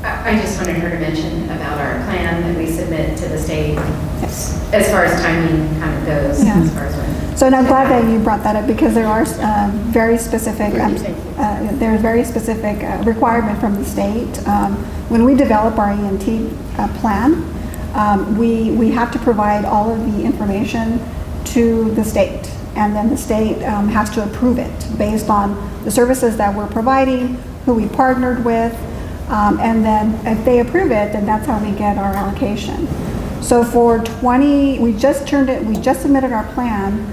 I just wanted her to mention about our plan that we submit to the state, as far as timing kind of goes, Yeah. as far as when. So and I'm glad that you brought that up because there are very specific, there's very specific requirement from the state. When we develop our ENT plan, we have to provide all of the information to the state, and then the state has to approve it based on the services that we're providing, who we partnered with, and then if they approve it, then that's how we get our allocation. So for we just submitted our plan,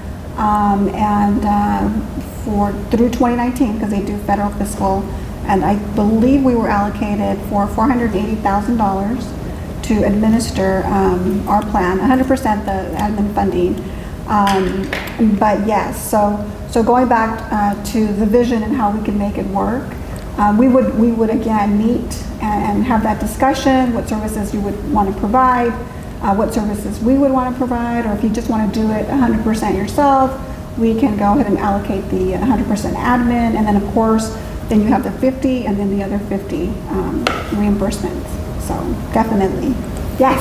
through 2019, because they do federal fiscal, and I believe we were allocated for $480,000 to administer our plan, 100% the admin funding. But yes, so going back to the vision and how we can make it work, we would again meet and have that discussion, what services you would want to provide, what services we would want to provide, or if you just want to do it 100% yourself, we can go ahead and allocate the 100% admin, and then of course, then you have the 50 and then the other 50 reimbursements. So definitely, yes.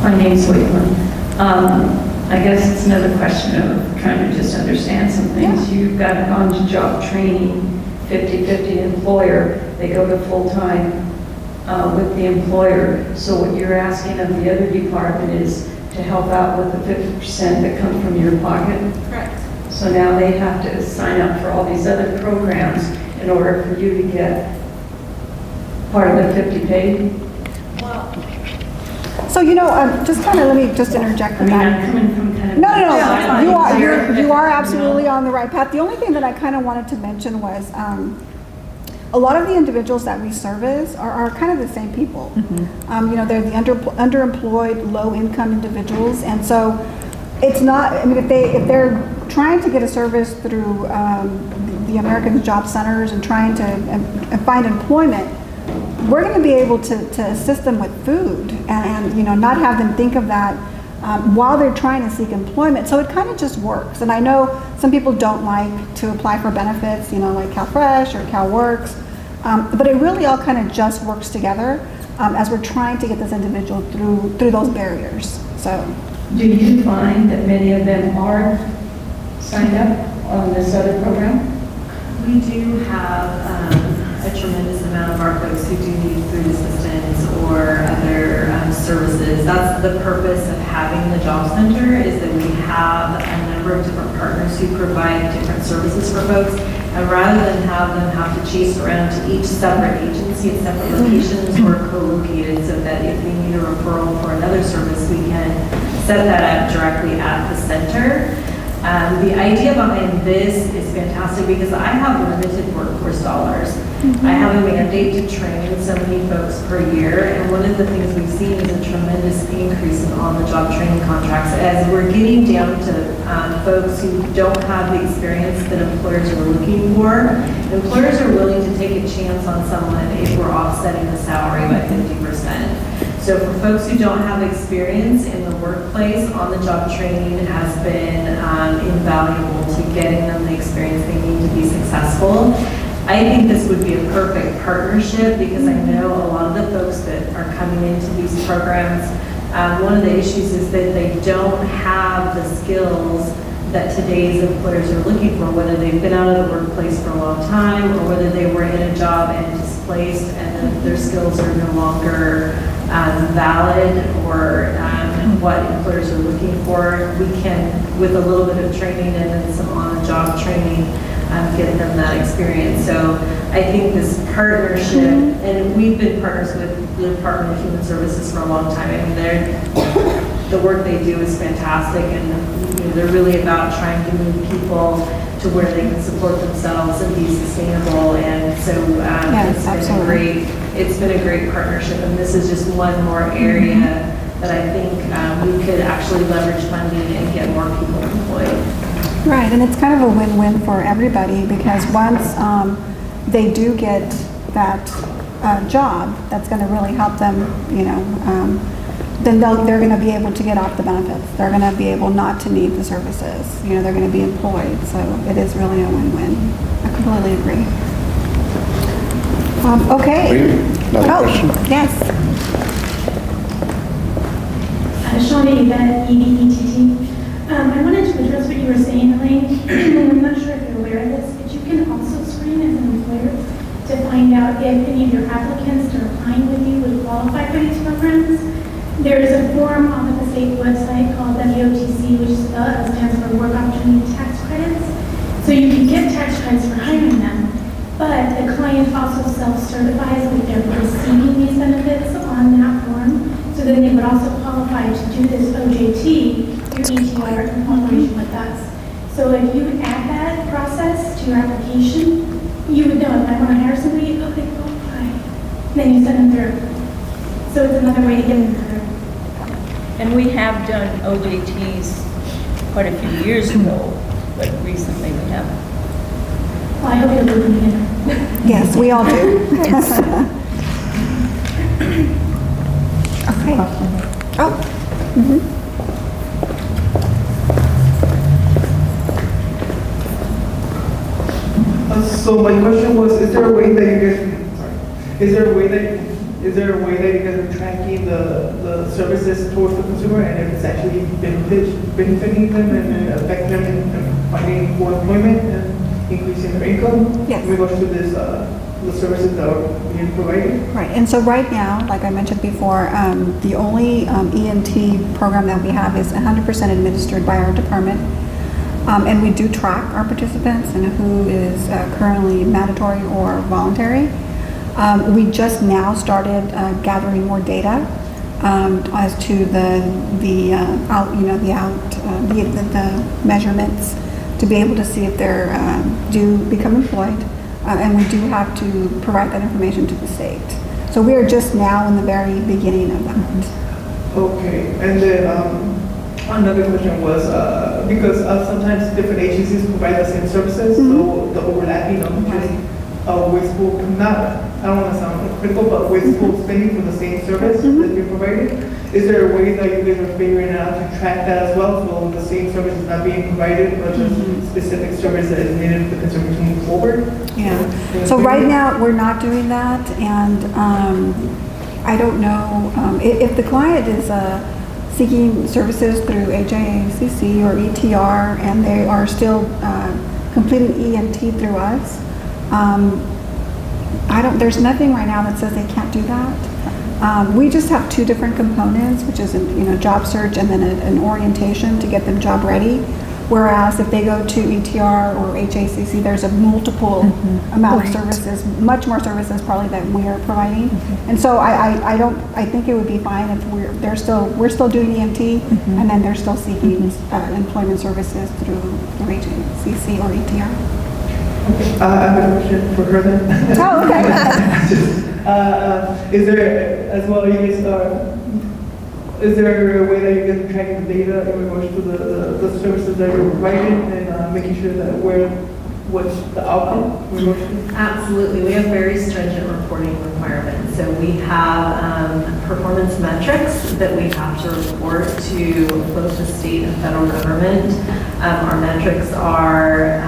My name's Waitman. I guess it's another question of trying to just understand some things. Yeah. You've got on to job training, 50-50 employer, they go to full-time with the employer. So what you're asking of the other department is to help out with the 50% that comes from your pocket? Correct. So now they have to sign up for all these other programs in order for you to get part of the 50 paid? So, just kind of, let me just interject with that. I'm coming from kind of... No, you are absolutely on the right path. The only thing that I kind of wanted to mention was a lot of the individuals that we service are kind of the same people. They're the underemployed, low-income individuals, and so it's not, if they're trying to get a service through the American Job Centers and trying to find employment, we're going to be able to assist them with food and not have them think of that while they're trying to seek employment. So it kind of just works. And I know some people don't like to apply for benefits, like CalFresh or CalWorks, but it really all kind of just works together as we're trying to get this individual through those barriers. So, do you find that many of them are signed up on this other program? We do have a tremendous amount of our folks who do need food assistance or other services. That's the purpose of having the job center, is that we have a number of different partners who provide different services for folks. And rather than have them have to chase around to each separate agency at separate locations, we're co-located so that if we need a referral for another service, we can set that up directly at the center. The idea behind this is fantastic because I have limited workforce dollars. I have a mandate to train so many folks per year, and one of the things we've seen is a tremendous increase in on-the-job training contracts as we're getting down to folks who don't have the experience that employers are looking for. Employers are willing to take a chance on someone if we're offsetting the salary by 50%. So for folks who don't have experience in the workplace, on-the-job training has been invaluable to getting them the experience they need to be successful. I think this would be a perfect partnership because I know a lot of the folks that are coming into these programs, one of the issues is that they don't have the skills that today's employers are looking for, whether they've been out of the workplace for a long time or whether they were in a job and displaced and then their skills are no longer valid or what employers are looking for. We can, with a little bit of training and then some on-the-job training, get them that experience. So I think this partnership, and we've been partners with the Department of Human Services for a long time. I mean, the work they do is fantastic, and they're really about trying to move people to where they can support themselves and be sustainable. And so it's been a great it's been a great partnership, and this is just one more area that I think we could actually leverage funding and get more people employed. Right, and it's kind of a win-win for everybody, because once they do get that job, that's going to really help them, you know, then they're going to be able to get off the benefits. They're going to be able not to need the services. You know, they're going to be employed, so it is really a win-win. I completely agree. Okay. Another question? Yes. Shawnee Yvette, EDETT. I wanted to address what you were saying, Elaine, and I'm not sure if you're aware of this, but you can also screen as an employer to find out if any of your applicants that are applying with you would qualify for these programs. There is a form on the state website called WOTC, which stands for Work Opportunity Tax Credits. So you can get tax credits for hiring them, but the client also self-certifies that they're receiving these benefits on that form. So then they would also qualify to do this OJT, your ETR in cooperation with us. So if you would add that process to your application, you would know if I want to hire somebody, oh, they qualify. Then you send them through. So it's another way to get them through. And we have done OJTs quite a few years ago, but recently we haven't. Well, I hope you'll do it again. Yes, we all do. Okay. Oh. Mm-hmm. So my question was, is there a way that you guys, sorry, is there a way that you guys are tracking the services towards the consumer, and if it's actually benefiting them and affecting them in finding more employment and increasing their income? Yes. In regards to this, the services that are being provided? Right, and so right now, like I mentioned before, the only ENT program that we have is 100% administered by our department. And we do track our participants and who is currently mandatory or voluntary. We just now started gathering more data as to the measurements to be able to see if they're do become employed. And we do have to provide that information to the state. So we are just now in the very beginning of that. Okay, and then another question was, because sometimes different agencies provide the same services, so the overlapping of just wasteful, I don't want to sound critical, but wasteful spending for the same service that you're providing. Is there a way that you guys are figuring out to track that as well, so the same service is not being provided, but just specific service that is needed for the consumer to move forward? Yeah. So right now, we're not doing that, and I don't know, if the client is seeking services through HIACC or ETR, and they are still completing ENT through us, there's nothing right now that says they can't do that. We just have two different components, which is job search and then an orientation to get them job ready. Whereas if they go to ETR or HACC, there's a multiple amount of services, much more services probably than we are providing. And so I think it would be fine if we're still doing ENT, and then they're still seeking employment services through HACC or ETR. Okay. I have a question for her then. Oh, okay. Is there, as well, is there a way that you guys are tracking the data in regards to the services that you're providing and making sure that what's the outcome? Absolutely. We have very stringent reporting requirements. So we have performance metrics that we have to report to both the state and federal government. Our metrics are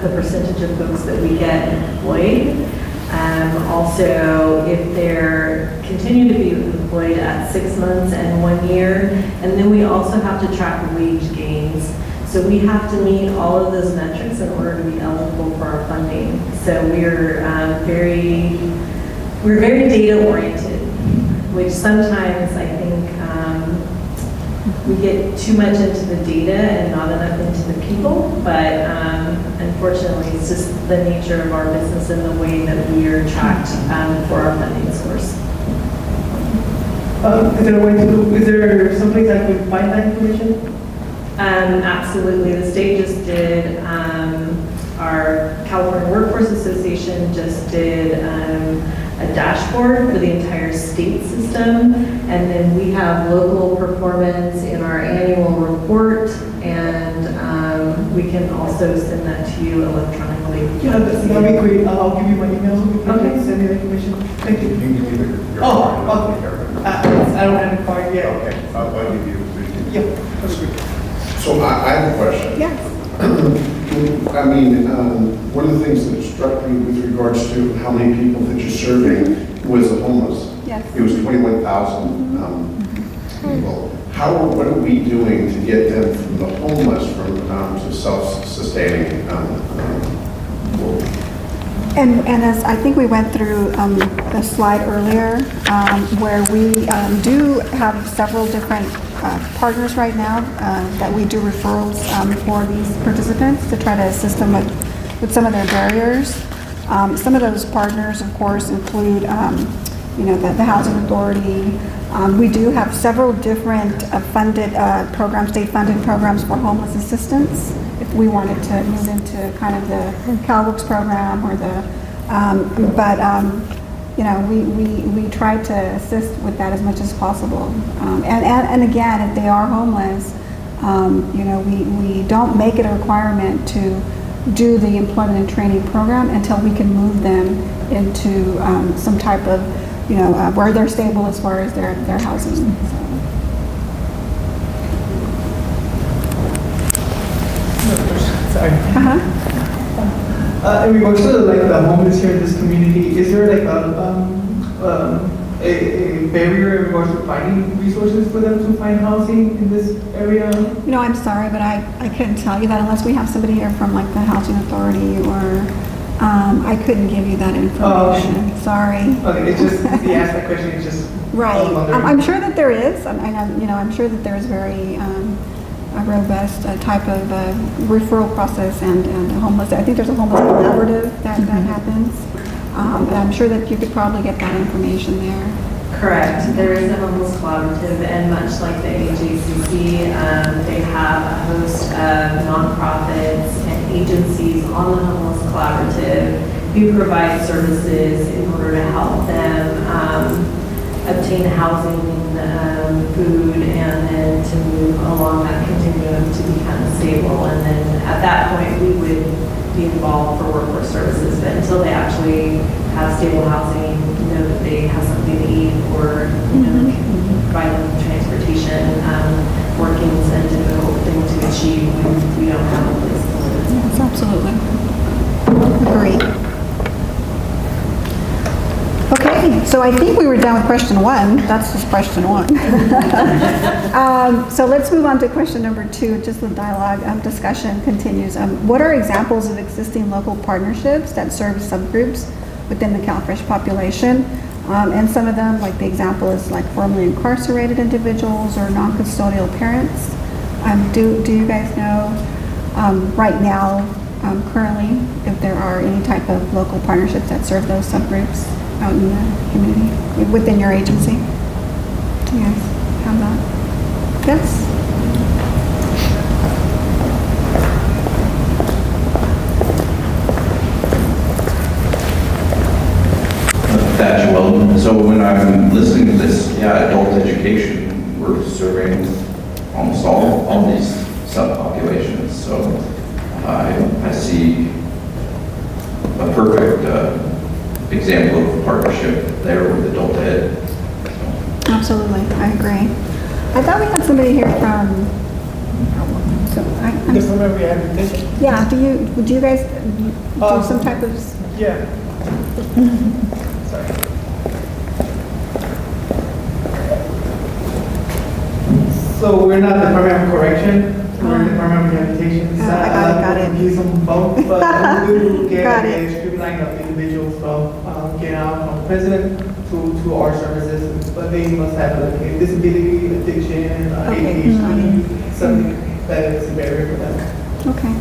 the percentage of folks that we get employed. Also, if they're continue to be employed at 6 months and 1 year, and then we also have to track wage gains. So we have to meet all of those metrics in order to be eligible for our funding. So we're very data oriented, which sometimes I think we get too much into the data and not enough into the people, but unfortunately it's just the nature of our business and the way that we are tracked for our funding source. Is there someplace I could find that information? Absolutely. The state just did, our California Workforce Association just did a a dashboard for the entire state system. And then we have local performance in our annual report, and we can also send that to you electronically. Yeah, that'll be great. I'll give you my email. You can send me the information. Thank you. You can give me your Oh, card. okay. I don't have a card yet. Okay, I'll give you. Yeah, that's great. So I have a question. Yes. I mean, one of the things that struck me with regards to how many people that you're serving was the homeless. Yes. It was 21,000 people. What are we doing to get them from the homeless to self-sustaining? And as I think we went through the slide earlier, where we do have several different partners right now that we do referrals for these participants to try to assist them with some of their barriers. Some of those partners, of course, include the Housing Authority. We do have several different funded programs, state-funded programs for homeless assistance. If we wanted to move into kind of the CalWorks program or we try to assist with that as much as possible. And again, if they are homeless, we don't make it a requirement to do the employment and training program until we can move them into some type of, where they're stable as far as their housing. Sorry. In regards to the homeless here in this community, is there a barrier in regards to finding resources for them to find housing in this area? I'm sorry, but I couldn't tell you that unless we have somebody here from the Housing Authority or I couldn't give you that information. Sorry. Okay, it's just the asked that question. It's just right. I'm sure that there is. I'm sure that there is very a robust type of referral process and homeless. I think there's a homeless collaborative that happens. And I'm sure that you could probably get that information there. Correct. There is a homeless collaborative, and much like the AJCC, they have a host of nonprofits and agencies on the homeless collaborative who provide services in order to help them obtain housing, food, and then to move along that continuum to become stable. And then at that point, we would be involved for workforce services. But until they actually have stable housing, know that they have something to eat, or provide them with transportation, working's a difficult thing to achieve when we don't have a place to live. Yes, absolutely. Agree. Okay, so I think we were done with question one. That's just question one. So let's move on to question number two. Just the dialogue discussion continues. What are examples of existing local partnerships that serve subgroups within the CalFresh population? And some of them, like the example is like formerly incarcerated individuals or non-custodial parents. Do you guys know right now, currently, if there are any type of local partnerships that serve those subgroups out in the community, within your agency? Do you guys have that? Yes? So when I'm listening to this, adult education, we're serving almost all these subpopulations. So I see a perfect example of partnership there with adult ed. Absolutely, I agree. I thought we had somebody here from. Yeah. Do you guys do some type of? Yeah. Sorry. So we're not the Department of Correction. We're the Department of Rehabilitation. I got it. Use them both, but we do get Got a it. streamline of individuals from getting out from prison to our services, but they must have like a disability, addiction, ADHD, something that is a barrier for them. Okay.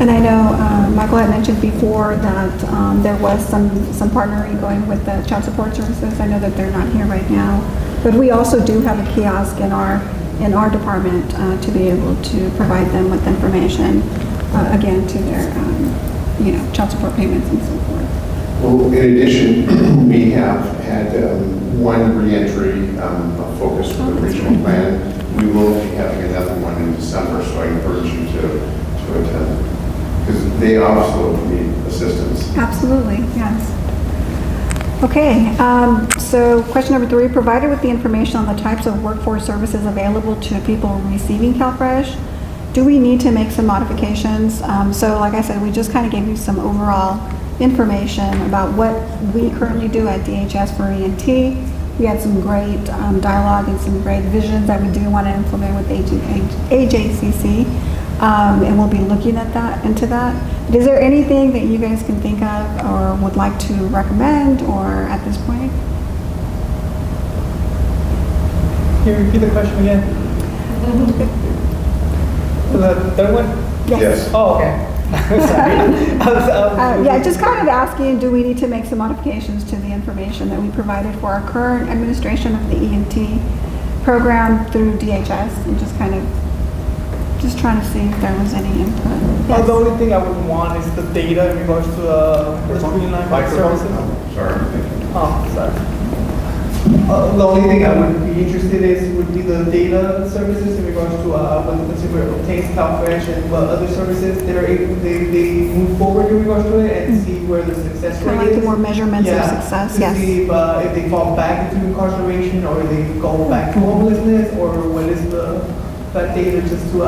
And I know Michael had mentioned before that there was some partnering going with the child support services. I know that they're not here right now, but we also do have a kiosk in our department to be able to provide them with information again to their child support payments and so forth. Well, in addition, we have had one reentry focus for the regional plan. We will be having another one in December, so I encourage you to attend, because they also need assistance. Absolutely, yes. Okay, so question number 3, provided with the information on the types of workforce services available to people receiving CalFresh, do we need to make some modifications? So like I said, we just kind of gave you some overall information about what we currently do at DHS for ENT. We had some great dialogue and some great visions that we do want to implement with AJCC, and we'll be looking at into that. But is there anything that you guys can think of or would like to recommend or at this point? Can you repeat the question again? The third one? Yes. Oh, okay. Sorry. Yeah, just kind of asking, do we need to make some modifications to the information that we provided for our current administration of the ENT program through DHS, and just trying to see if there was any input. Yes. The only thing I would want is the data in regards to the streamlined services. Sorry. Oh, sorry. The only thing I would be interested in would be the data services in regards to when the consumer obtains CalFresh and what other services that are able, they move forward in regards to it and see where the success rate Kind of like the more measurements of success, to yes. see if they fall back into incarceration or they go back to homelessness, or what is that data, just to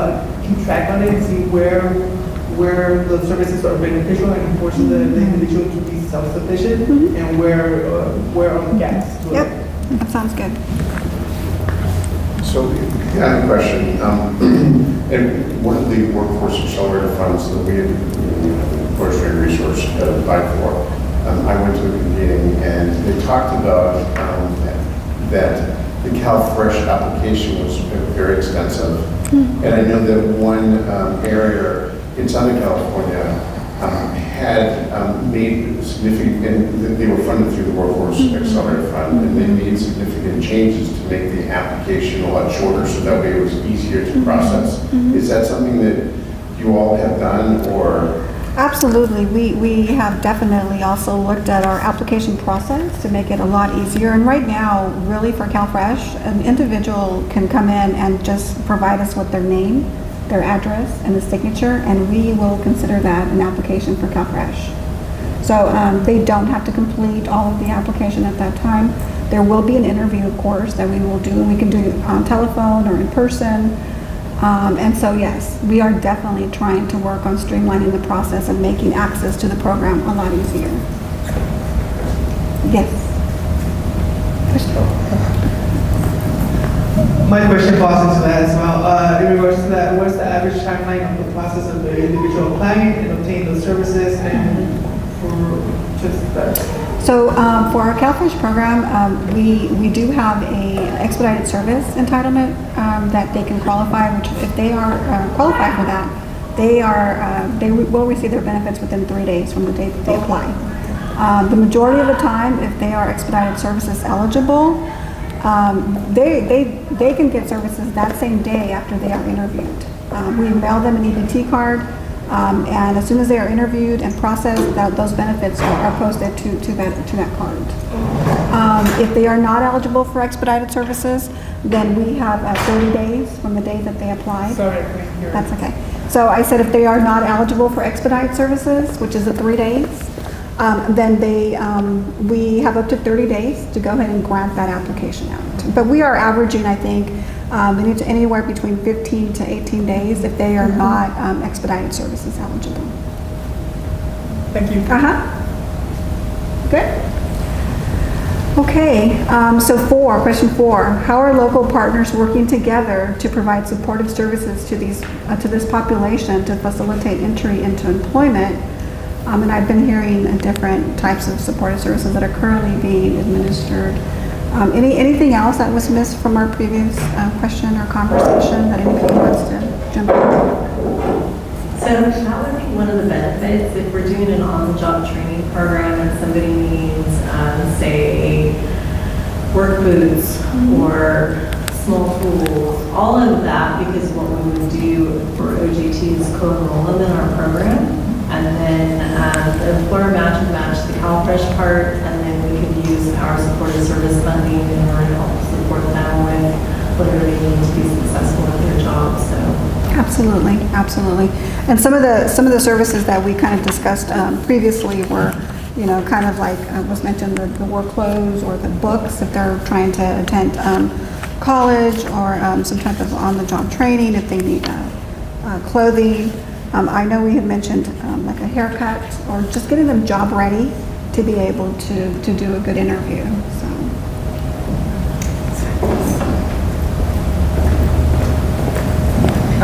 keep track on it and see where the services are beneficial and forcing the individual to be self-sufficient, and where are the gaps to Yep, that sounds good. So I have a question. And one of the workforce accelerator funds that we have, Employers Training Resource, had applied for, I went to a convening and they talked about that the CalFresh application was very extensive. And I know that one area in Southern California had made significant, and they were funded through the Workforce Accelerator Fund, and they made significant changes to make the application a lot shorter, so that way it was easier to process. Is that something that you all have done, or? Absolutely. We have definitely also looked at our application process to make it a lot easier. And right now, really for CalFresh, an individual can come in and just provide us with their name, their address, and a signature, and we will consider that an application for CalFresh. So they don't have to complete all of the application at that time. There will be an interview, of course, that we will do, and we can do it on telephone or in person. And so, yes, we are definitely trying to work on streamlining the process and making access to the program a lot easier. Yes. My question falls into that as well. In regards to that, what's the average timeline of the process of the individual applying and obtaining those services, and for just that? So for our CalFresh program, we do have a expedited service entitlement that they can qualify, which if they are qualified for that, they will receive their benefits within 3 days from the date that they apply. The majority of the time, if they are expedited services eligible, they can get services that same day after they are interviewed. We mail them an EBT card, and as soon as they are interviewed and processed, those benefits are posted to that card. If they are not eligible for expedited services, then we have 30 days from the day that they applied. Sorry, I couldn't hear. That's okay. So I said if they are not eligible for expedited services, which is the 3 days, then we have up to 30 days to go ahead and grant that application out. But we are averaging, I think, anywhere between 15 to 18 days if they are not expedited services eligible. Thank you. Good. Okay, so question 4, how are local partners working together to provide supportive services to this population to facilitate entry into employment? And I've been hearing different types of supportive services that are currently being administered. Anything else that was missed from our previous question or conversation that anybody wants to jump in? So that would be one of the benefits if we're doing an on-the-job training program and somebody needs, say, work boots or small tools, all of that, because what we would do for OJT is co-enroll them in our program. And then CalFresh part, and then we could use our supportive service funding in order to help support them with whatever they need to be successful at their job, so. Absolutely, absolutely. And some of the services that we kind of discussed previously were, you know, kind of like was mentioned, the work clothes or the books if they're trying to attend college, or some type of on-the-job training if they need clothing. I know we had mentioned like a haircut, or just getting them job ready to be able to do a good interview. So.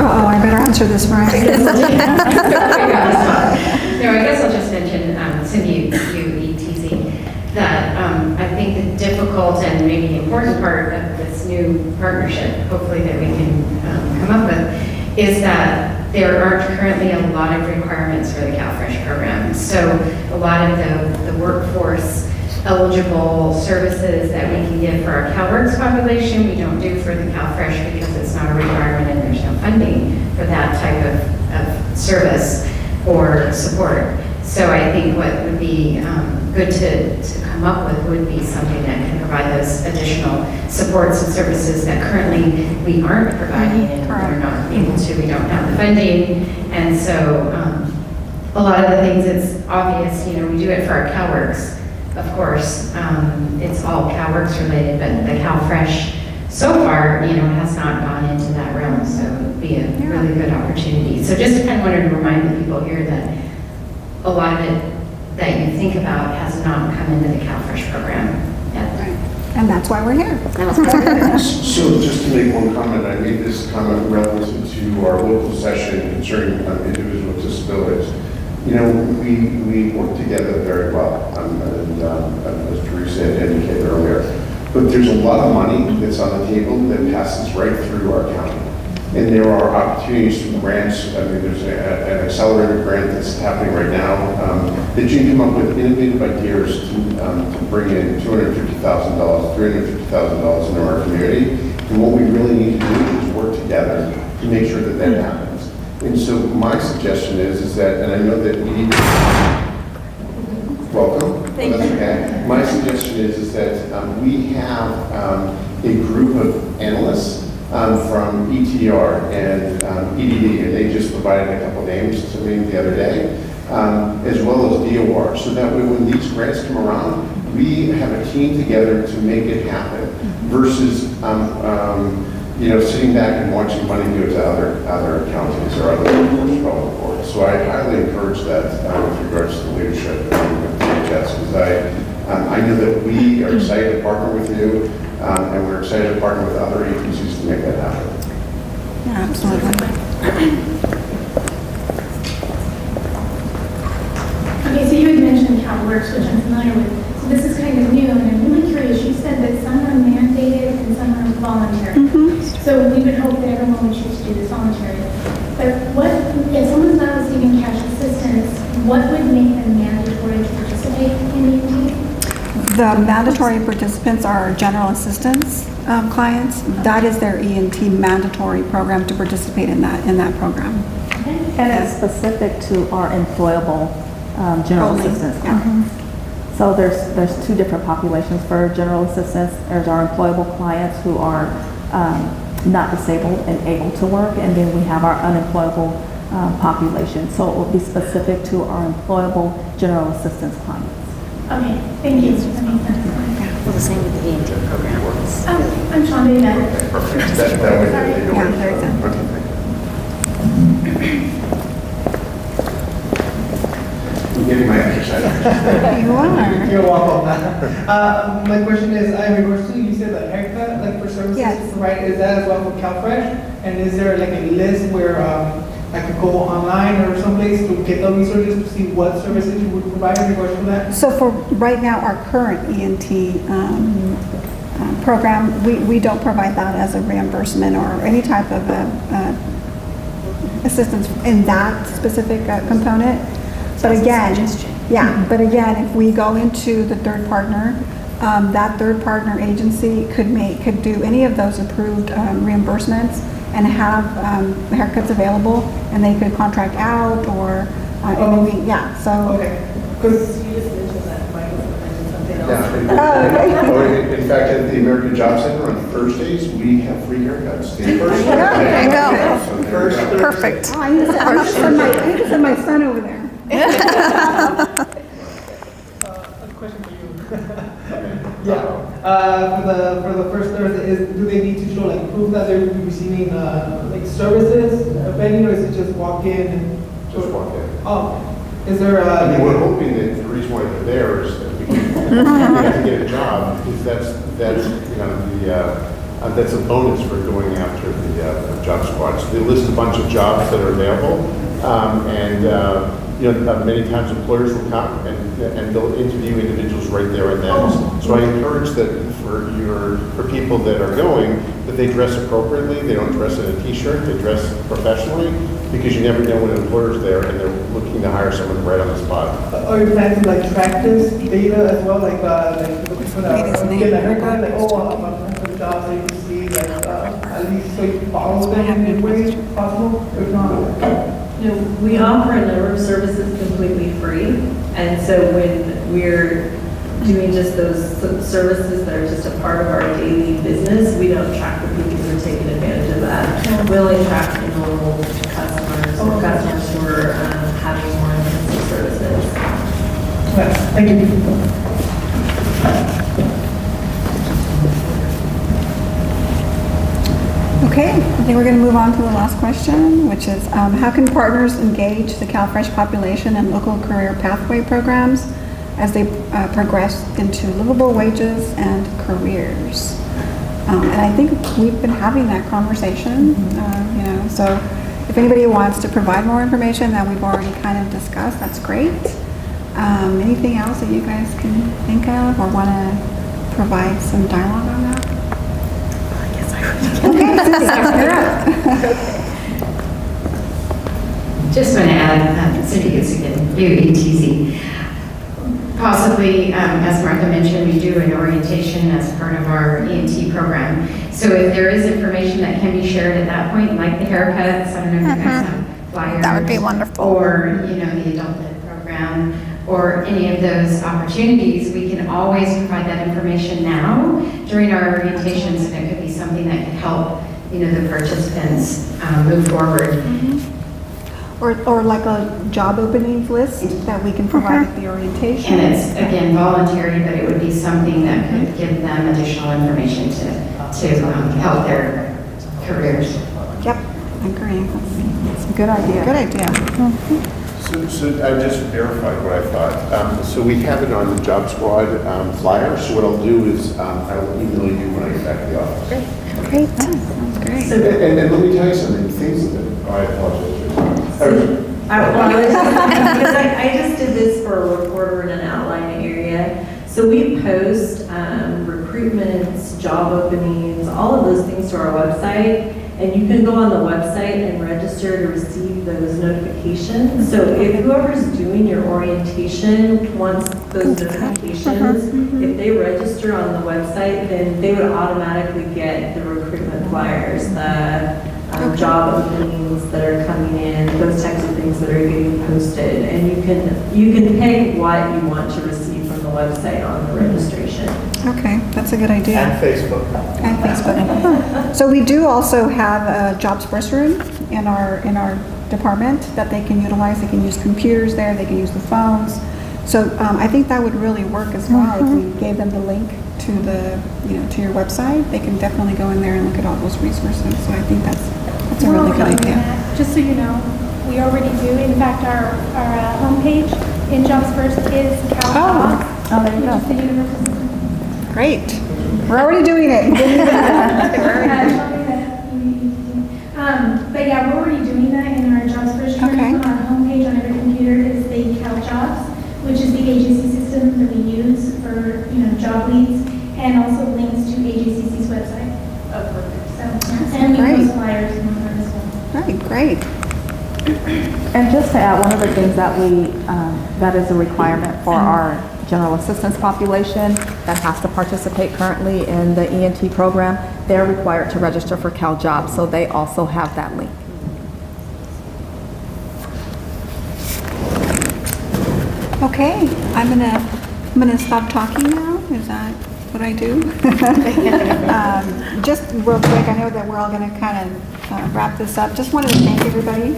Oh, I better answer this right. No, I guess I'll just mention, Cindy, you that I think the difficult and maybe important part of this new partnership, hopefully that we can come up with, is that there aren't currently a lot of requirements for the CalFresh program. So a lot of the workforce eligible services that we can give for our CalWorks population, we don't do for the CalFresh because it's not a requirement and there's no funding for that type of service or support. So I think what would be good to come up with would be something that can provide those additional supports and services that currently we aren't providing and we're not able to, we don't have the funding. And so a lot of the things, it's obvious, you know, we do it for our CalWorks, of course. It's all CalWorks related, but the CalFresh so far, you know, has not gone into that realm, so it would be a really good opportunity. So just kind of wanted to remind the people here that a lot of it that you think about has not come into the CalFresh program yet. And that's why we're here. So just to make one comment, I made this comment relative to our local session concerning individuals with disabilities. You know, we work together very well, and as Teresa had indicated earlier. But there's a lot of money that's on the table that passes right through our county. And there are opportunities for grants. I mean, there's an accelerator grant that's happening right now that you can come up with innovative ideas to bring in $250,000, $350,000 into our community. And what we really need to do is work together to make sure that that happens. And so my suggestion is that, and I know that we need to, welcome. Thank you. Okay. My suggestion is that we have a group of analysts from ETR and EDD, and they just provided a couple names to me the other day, as well as DOR, so that way when these grants come around, we have a team together to make it happen, versus you know, sitting back and watching money go to other counties or other workforce development boards. So I highly encourage that with regards to the leadership with DHS, because I know that we are excited to partner with you, and we're excited to partner with other agencies to make that happen. Yeah, absolutely. Okay, so you had mentioned CalWorks, which I'm familiar with. So this is kind of new, and I'm really curious. You said that some are mandated and some are voluntary. So we would hope that everyone would choose to do this voluntary. But what, if someone's not receiving cash assistance, what would make them mandatory to participate in EMT? The mandatory participants are general assistance clients. That is their EMT mandatory program to participate in that program. And it's specific to our employable general Only. assistance clients. So there's two different populations for general assistance. There's our employable clients who are not disabled and able to work, and then we have our unemployable population. So it will be specific to our employable general assistance clients. Okay, thank you. That makes sense. Well, the same with the EMT program. Oh, I'm Sean Baby. Perfect. That way they don't. Yeah, very good. Okay, thank you. I'm getting my exercise. You are. You're welcome. My question is, in regards to, you said the haircut, like for services, Yes. right? Is that as well for CalFresh? And is there like a list where I could go online or someplace to get the resources to see what services you would provide in regards to that? So for right now, our current EMT program, we don't provide that as a reimbursement or any type of assistance in that specific component. But again, but again, if we go into the third partner, that third partner agency could do any of those approved reimbursements and have haircuts available, and they could contract out or anything. Yeah. So okay, because you just mentioned that, Michael. In fact, at the American Job Center on Thursdays, we have free haircuts. The first There you go. So there you go. Perfect. Oh, I need to send my son over there. A question for you. Yeah, for the first Thursday, do they need to show like proof that they're receiving like services, vending, or is it just walk in and? Just walk in. Oh, is there I mean, we're hoping that the reason why they're there is that we have to get a job, because that's you know, that's a bonus for going after the job squads. They list a bunch of jobs that are available, you know, many times employers will come and they'll interview individuals right there and then. So I encourage that for people that are going, that they dress appropriately. They don't dress in a t-shirt, they dress professionally, because you never know when an employer's there and they're looking to hire someone right on the spot. Are you planning to like track this data as well, like looking for get a haircut, like I'm applying for the job, so you can see like at least so you follow them in any way possible, if not. You know, we offer a number of services completely free, and so when we're doing just those services that are just a part of our daily business, we don't track the people who are taking advantage of that. We only track the normal customers or customers who are having more intensive services. Thank you. Okay, I think we're going to move on to the last question, which is how can partners engage the CalFresh population in local career pathway programs as they progress into livable wages and careers? And I think we've been having that conversation, you know, so if anybody wants to provide more information that we've already kind of discussed, that's great. Anything else that you guys can think of or want to provide some dialogue on that? Okay, you're up. Just want to add, Cindy gets again, UETZ. Possibly, as Martha mentioned, we do an orientation as part of our ENT program. So if there is information that can be shared at that point, like the haircuts, I don't know if you guys have flyers. That would be wonderful. Or, you know, the adult ed program, or any of those opportunities, we can always provide that information now during our orientations, and it could be something that could help, you know, the participants move forward. Or like a job openings list that we can provide at the orientation. And it's, again, voluntary, but it would be something that could give them additional information to help their careers. Yep, I agree. That's a good idea. Good idea. So I just verified what I thought. So we have it on the Job Squad flyer. So what I'll do is I will email you when I get back to the office. Great. Sounds great. And let me tell you something. Things that I apologize. I just did this for a reporter in an outlying area. So we post recruitments, job openings, all of those things to our website. And you can go on the website and register to receive those notifications. So if whoever's doing your orientation wants those notifications, if they register on the website, then they would automatically get the recruitment flyers, the job openings that are coming in, those types of things that are getting posted. And you can pick what you want to receive from the website on the registration. Okay, that's a good idea. And Facebook. And Facebook. So we do also have a jobs press room in our department that they can utilize. They can use computers there. They can use the phones. So I think that would really work as well. If we gave them the link to to your website, they can definitely go in there and look at all those resources. So I think that's a really good idea. Just so you know, we already do. In fact, our homepage in Jobs First is CalFresh. Oh, there you go. Which is the universal system. Great. We're already doing it. But yeah, we're already doing that in our Jobs First training. On our homepage on every computer is the CalJobs, which is the agency system that we use for job leads, and also links to AJCC's website. Oh, perfect. So, and we post flyers and all that as well. Right, great. And just to add, one of the things that that is a requirement for our general assistance population that has to participate currently in the ENT program, they're required to register for CalJobs, so they also have that link. Okay, I'm gonna stop talking now. Is that what I do? Just real quick, I know that we're all going to kind of wrap this up. Just wanted to thank everybody.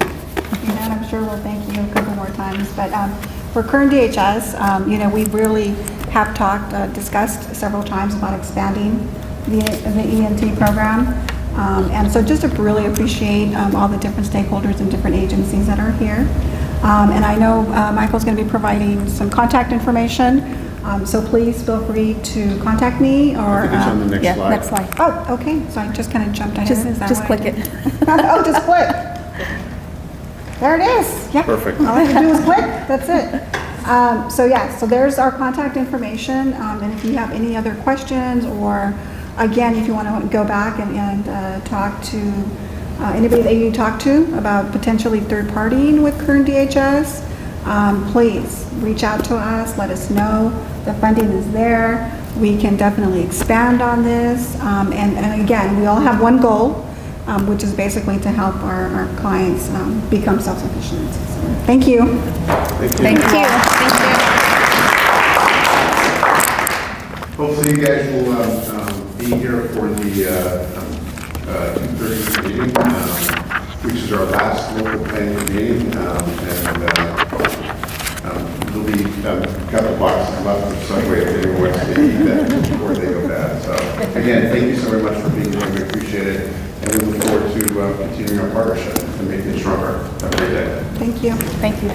And I'm sure we'll thank you a couple more times. But for Kern DHS, we really have discussed several times about expanding the ENT program. And so just to really appreciate all the different stakeholders and different agencies that are here. And I know Michael's going to be providing some contact information. So please feel free to contact me or... I think it's on the next slide. Next slide. Oh, okay. So I just kind of jumped ahead. Is that Just what I click did? it. Oh, just click. There it is. Yep. Perfect. All I have to do is click. That's it. So there's our contact information. And if you have any other questions or, again, if you want to go back and talk to anybody that you talk to about potentially third-partying with Kern DHS, please reach out to us. Let us know. The funding is there. We can definitely expand on this. And again, we all have one goal, which is basically to help our clients become self-sufficient. So, thank you. Thank you. Thank you. Hopefully you guys will be here for the 2:30 meeting, which is our last local planning meeting. There'll be a couple boxes left of Subway if anyone wants to eat that before they go bad. So again, thank you so very much for being here. We appreciate it. And we look forward to continuing our partnership and making it stronger. Have a great day. Thank you. Thank you.